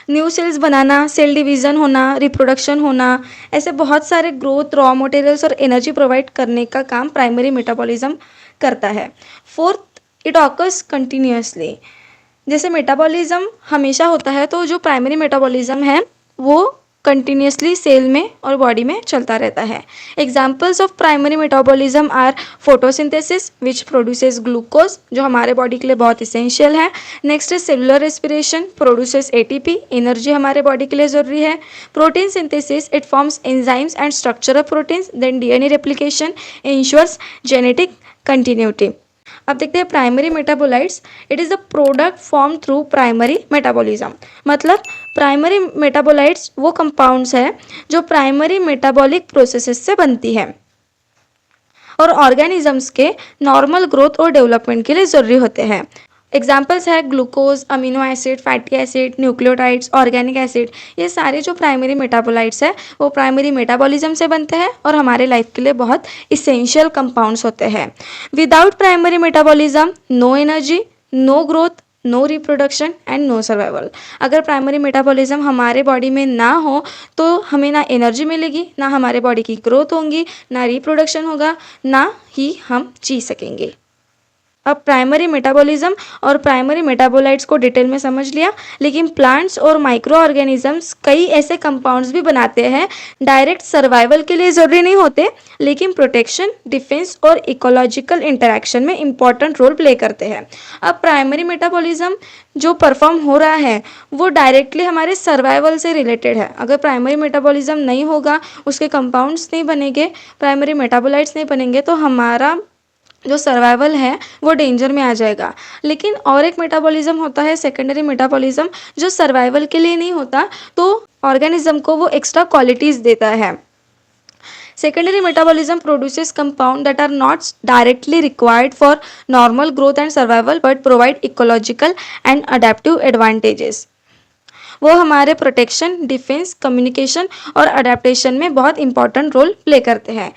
new cells बनाना, सेल डिवीज़न होना, रिप्रोडक्शन होना, ऐसे बहुत सारे ग्रोथ, रॉ मटेरियल्स और एनर्जी प्रोवाइड करने का काम प्राइमरी मेटाबॉलिज्म करता है। फोर्थ, इट ऑकर्स कंटिन्यूसली, जैसे मेटाबॉलिज्म हमेशा होता है तो जो प्राइमरी मेटाबॉलिज्म है वो कंटिन्यूसली सेल में और बॉडी में चलता रहता है। Examples of primary metabolism are photosynthesis which produces glucose, जो हमारे बॉडी के लिए बहुत इसेंशियल है। नेक्स्ट है cellular respiration, produces ATP, energy हमारे बॉडी के लिए ज़रूरी है। Protein synthesis, it forms enzymes and structure of proteins. Then DNA replication ensures genetic continuity. अब देखते हैं primary metabolites. It is the product form through primary metabolism, मतलब primary metabolites वो कंपाउंड्स हैं जो प्राइमरी मेटाबॉलिक प्रोसेसेस से बनती है और ऑर्गेनिजम्स के नॉर्मल ग्रोथ और डेवलपमेंट के लिए ज़रूरी होते हैं। एग्जाम्पल्स है glucose, amino acid, fatty acid, nucleotides, organic acid, ये सारे जो प्राइमरी मेटाबोलाइट्स है वो प्राइमरी मेटाबॉलिज्म से बनते हैं और हमारे लाइफ के लिए बहुत इसेंशियल कंपाउंड्स होते हैं। Without primary metabolism no energy, no growth, no reproduction and no survival. अगर प्राइमरी मेटाबॉलिज्म हमारे बॉडी में ना हो तो हमें ना एनर्जी मिलेगी, ना हमारे बॉडी की ग्रोथ होगी, ना रिप्रोडक्शन होगा, ना ही हम जी सकेंगे। अब प्राइमरी मेटाबॉलिज्म और प्राइमरी मेटाबोलाइट्स को डिटेल में समझ लिया, लेकिन प्लांट्स और माइक्रो ऑर्गेनिजम्स कई ऐसे कंपाउंड्स भी बनाते हैं डायरेक्ट सर्वाइवल के लिए ज़रूरी नहीं होते, लेकिन प्रोटेक्शन, डिफेंस और इकोलॉजिकल इंटरेक्शन में इंपॉर्टेंट रोल प्ले करते हैं। अब प्राइमरी मेटाबॉलिज्म जो परफॉर्म हो रहा है वो डायरेक्टली हमारे सर्वाइवल से रिलेटेड है। अगर प्राइमरी मेटाबॉलिज्म नहीं होगा, उसके कंपाउंड्स नहीं बनेंगे, प्राइमरी मेटाबोलाइट्स नहीं बनेंगे तो हमारा जो सर्वाइवल है वो डेंजर में आ जाएगा। लेकिन और एक मेटाबॉलिज्म होता है सेकेंडरी मेटाबॉलिज्म, जो सर्वाइवल के लिए नहीं होता, तो ऑर्गेनिज्म को वो एक्स्ट्रा क्वालिटीज़ देता है। Secondary metabolism produces compounds that are not directly required for normal growth and survival but provide ecological and adaptive advantages. वो हमारे प्रोटेक्शन, डिफेंस, कम्युनिकेशन और अडेप्टेशन में बहुत इंपॉर्टेंट रोल प्ले करते हैं।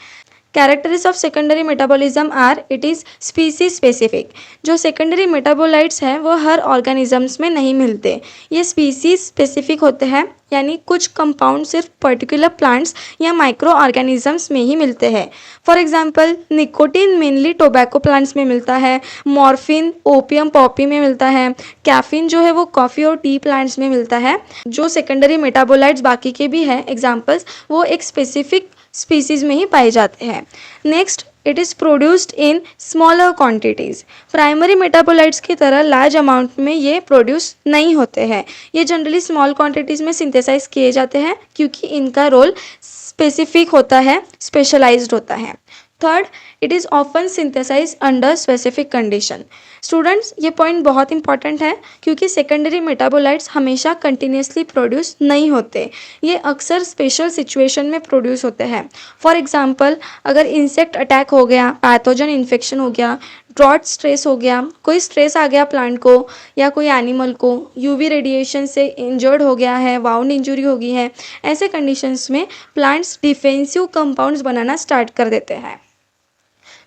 Characteristics of secondary metabolism are, it is species specific. जो secondary metabolites हैं वो हर ऑर्गेनिजम्स में नहीं मिलते, ये स्पीसीज स्पेसिफिक होते हैं, यानी कुछ कंपाउंड सिर्फ पर्टिकुलर प्लांट्स या माइक्रो ऑर्गेनिजम्स में ही मिलते हैं। For example nicotine mainly tobacco plants में मिलता है, मॉर्फिन ओपियम पॉपी में मिलता है, कैफीन जो है वो कॉफ़ी और टी प्लांट्स में मिलता है। जो सेकेंडरी मेटाबोलाइट्स बाकी के भी हैं एग्जाम्पल्स, वो एक स्पेसिफिक स्पीसीज में ही पाए जाते हैं। Next, it is produced in smaller quantities. Primary metabolites की तरह लार्ज अमाउंट में ये प्रोड्यूस नहीं होते हैं, ये जनरली स्मॉल क्वांटिटीज़ में सिंथेसाइज किए जाते हैं क्योंकि इनका रोल स्पेसिफिक होता है, स्पेशलाइज्ड होता है। Third, it is often synthesise under specific condition. Students, ये पॉइंट बहुत इंपॉर्टेंट है क्योंकि सेकेंडरी मेटाबोलाइट्स हमेशा कंटिन्यूसली प्रोड्यूस नहीं होते, ये अक्सर स्पेशल सिचुएशन में प्रोड्यूस होते हैं। फॉर एग्जांपल, अगर इंसेक्ट अटैक हो गया, पैथोजन इन्फेक्शन हो गया, ड्रॉट स्ट्रेस हो गया, कोई स्ट्रेस आ गया प्लांट को या कोई एनिमल को, यूवी रेडिएशन से इंजर्ड हो गया है, वाउंड इंजरी हो गई है, ऐसे कंडीशंस में प्लांट्स डिफेंसिव कंपाउंड्स बनाना स्टार्ट कर देते हैं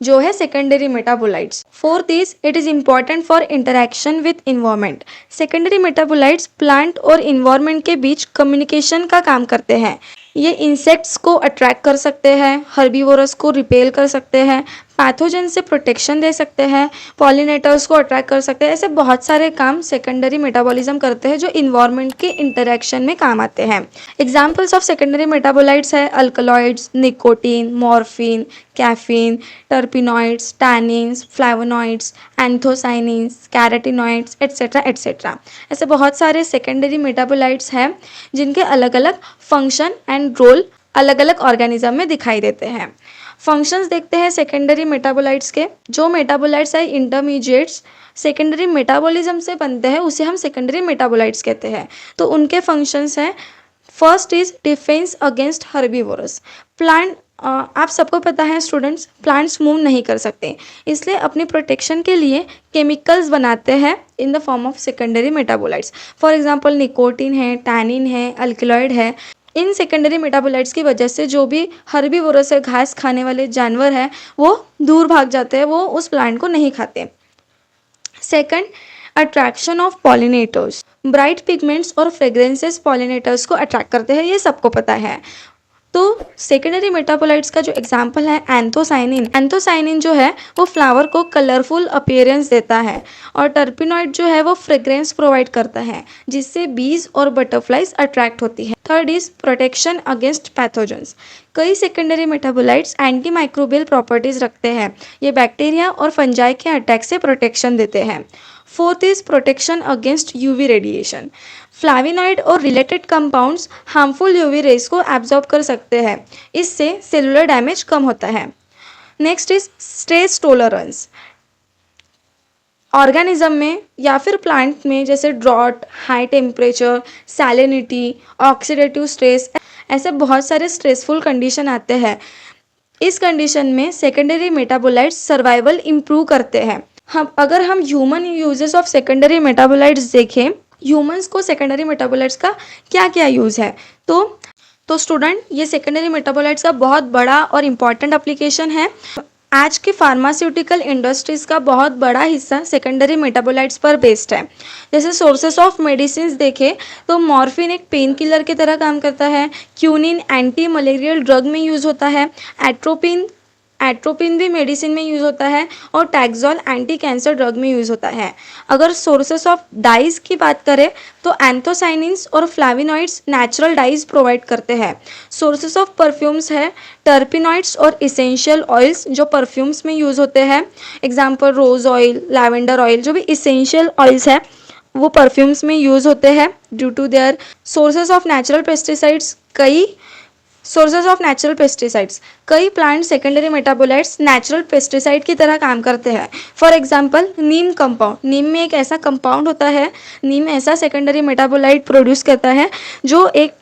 जो है secondary metabolites. Fourth is it is important for interaction with environment. Secondary metabolites plant और इन्वायरमेंट के बीच कम्युनिकेशन का काम करते हैं। ये इंसेक्ट्स को अट्रैक्ट कर सकते हैं, हर्बीवोरस को रिपेल कर सकते हैं, पैथोजन से प्रोटेक्शन दे सकते हैं, पॉलिनेटर्स को अट्रैक्ट कर सकते हैं। ऐसे बहुत सारे काम सेकेंडरी मेटाबॉलिज्म करते हैं जो इन्वायरमेंट के इंटरेक्शन में काम आते हैं। एग्जाम्पल्स ऑफ सेकेंडरी मेटाबोलाइट्स है alkaloids, nicotine, morphine, caffeine, terpenoids, tannins, flavonoids, anthocyanins, carotenoids etcetera etcetera. ऐसे बहुत सारे सेकेंडरी मेटाबोलाइट्स हैं जिनके अलग अलग फंक्शन एंड रोल अलग अलग ऑर्गेनिज्म में दिखाई देते हैं। फंक्शंस देखते हैं सेकेंडरी मेटाबोलाइट्स के। जो मेटाबोलाइट्स है इंटरमीडिएट्स सेकेंडरी मेटाबॉलिज्म से बनते हैं उसे हम सेकेंडरी मेटाबोलाइट्स कहते हैं। तो उनके फंक्शंस हैं, first is defence against herbivores. Plant आप सबको पता है स्टूडेंट्स, प्लांट्स मूव नहीं कर सकते, इसलिए अपनी प्रोटेक्शन के लिए केमिकल्स बनाते हैं इन the form of secondary metabolites. For example nicotine है, टैनिन है, अल्कलॉइड है। इन सेकेंडरी मेटाबोलाइट्स की वजह से जो भी हर्बीवोरस है, घास खाने वाले जानवर हैं, वो दूर भाग जाते हैं, वो उस प्लांट को नहीं खाते। Second, attraction of pollinators. Bright pigments और फ्रेग्रेंसेस पॉलिनेटर्स को अट्रैक्ट करते हैं, ये सबको पता है। तो सेकेंडरी मेटाबोलाइट्स का जो एग्जाम्पल है एंथोसाइनिन। एंथोसाइनिन जो है वो फ्लावर को कलरफुल अपीयरेंस देता है, और टर्पिनॉइड जो है वो फ्रेग्रेंस प्रोवाइड करता है जिससे बीज और बटरफ्लाइज अट्रैक्ट होती है। Third is protection against pathogens. कई secondary metabolites anti microbial properties रखते हैं, ये बैक्टीरिया और फंजाई के अटैक से प्रोटेक्शन देते हैं। Fourth is protection against UV radiation. Flavonoid और related compounds harmful UV rays को एब्जॉर्ब कर सकते हैं, इससे सेलुलर डैमेज कम होता है। Next is stress tolerance. Organism में या फिर प्लांट में जैसे drought, high temperature, salinity, oxidative stress, ऐसे बहुत सारे स्ट्रेसफुल कंडीशन आते हैं। इस कंडीशन में सेकेंडरी मेटाबोलाइट्स सर्वाइवल इम्प्रूव करते हैं। अगर हम human uses of secondary metabolites देखें, ह्यूमंस को सेकेंडरी मेटाबोलाइट्स का क्या क्या यूज़ है, तो स्टूडेंट ये सेकेंडरी मेटाबोलाइट्स का बहुत बड़ा और इम्पॉर्टेंट एप्लीकेशन है। आज के फार्मास्यूटिकल इंडस्ट्रीज़ का बहुत बड़ा हिस्सा सेकेंडरी मेटाबोलाइट्स पर बेस्ड है। जैसे सोर्सेस ऑफ मेडिसिन देखें तो मॉर्फिन एक पेन किलर की तरह काम करता है, क्यूनिन एंटी मलेरियल ड्रग में यूज़ होता है, एट्रोपिन भी मेडिसिन में यूज़ होता है, और टैक्सोल एंटी कैंसर ड्रग में यूज़ होता है। अगर सोर्सेस ऑफ डाइज की बात करें तो एंथोसाइनिन्स और फ्लाविनॉइड्स नेचुरल डाइज प्रोवाइड करते हैं। सोर्सेस ऑफ परफ्यूम्स है टर्पिनॉइड्स और इसेंशियल ऑयल्स जो परफ्यूम्स में यूज़ होते हैं। Example rose oil, lavender oil, जो भी इसेंशियल ऑयल्स है वो परफ्यूम्स में यूज़ होते हैं due to their. Sources of natural pesticides, कई plant secondary metabolites natural pesticide की तरह काम करते हैं। For example neem compound, neem में एक ऐसा कंपाउंड होता है, नीम ऐसा सेकेंडरी मेटाबोलाइट प्रोड्यूस करता है जो एक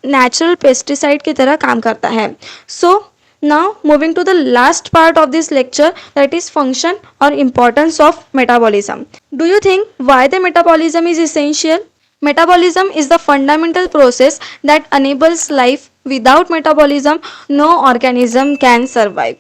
नेचुरल पेस्टिसाइड की तरह काम करता है। So now moving to the last part of this lecture, that is function और importance of metabolism. Do you think why the metabolism is essential? Metabolism is the fundamental process that enables life. Without metabolism, no organism can survive.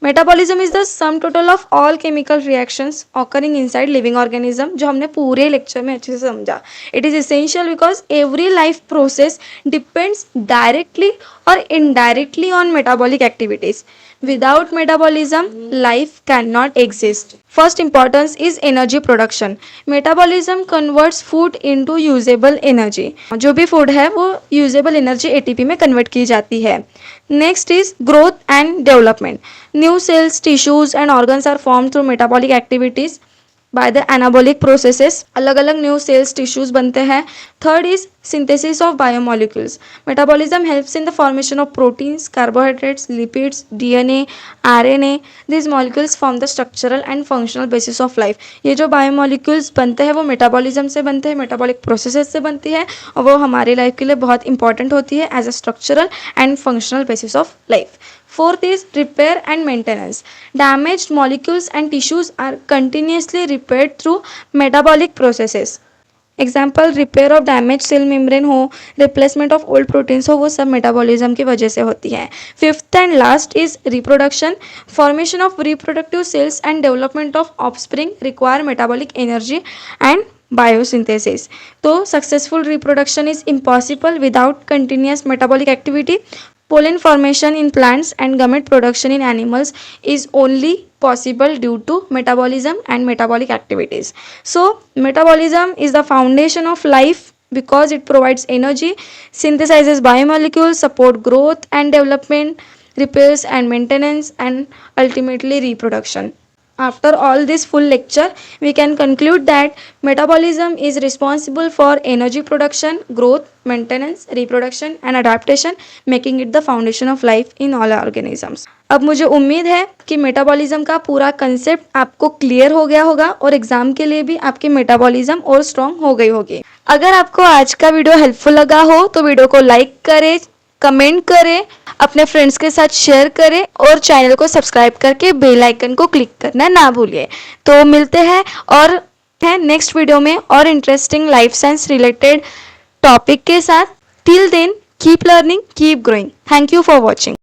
Metabolism is the sum total of all chemical reactions occurring inside living organism, जो हमने पूरे lecture में अच्छे से समझा। It is essential because every life process depends directly or indirectly on metabolic activities. Without metabolism, life cannot exist. First importance is energy production. Metabolism converts food into usable energy. जो भी food है वो usable energy ATP में convert की जाती है। Next is growth and development. New cells, tissues and organs are form through metabolic activities by the anabolic processes. अलग अलग न्यू सेल्स, टिश्यूज बनते हैं. Third is synthesis of biomolecules. Metabolism helps in the formation of proteins, carbohydrates, lipids, DNA, RNA. These molecules form the structural and functional basis of life. ये जो biomolecules बनते हैं वो metabolism से बनते हैं, मेटाबॉलिक प्रोसेसेस से बनती है, और वो हमारी लाइफ के लिए बहुत इंपॉर्टेंट होती है as a structural and functional basis of life. Fourth is repair and maintenance. Damaged molecules and tissues are continuously repaired through metabolic processes. Example repair of damage cell membrane हो, replacement of old proteins हो, वो सब metabolism की वजह से होती है। Fifth and last is reproduction. Formation of reproductive cells and development of offspring require metabolic energy and biosynthesis. तो successful reproduction is impossible without continuous metabolic activity. Pollen formation in plants and gamete production in animals is only possible due to metabolism and metabolic activities. So metabolism is the foundation of life because it provides energy, synthesizes biomolecules, support growth and development, repairs and maintenance, and ultimately reproduction. After all this full lecture, we can conclude that metabolism is responsible for energy production, growth, maintenance, reproduction and adaptation, making it the foundation of life in all organisms. अब मुझे उम्मीद है कि metabolism का पूरा concept आपको clear हो गया होगा और एग्जाम के लिए भी आपकी मेटाबॉलिज्म और स्ट्रॉन्ग हो गई होगी। अगर आपको आज का वीडियो हेल्पफुल लगा हो तो वीडियो को लाइक करें, कमेंट करें, अपने फ्रेंड्स के साथ शेयर करें और चैनल को सब्सक्राइब करके बेल आइकन को क्लिक करना ना भूलिए। तो मिलते हैं और है नेक्स्ट वीडियो में और interesting life science related topic के साथ। Till then keep learning, keep growing. Thank you for watching.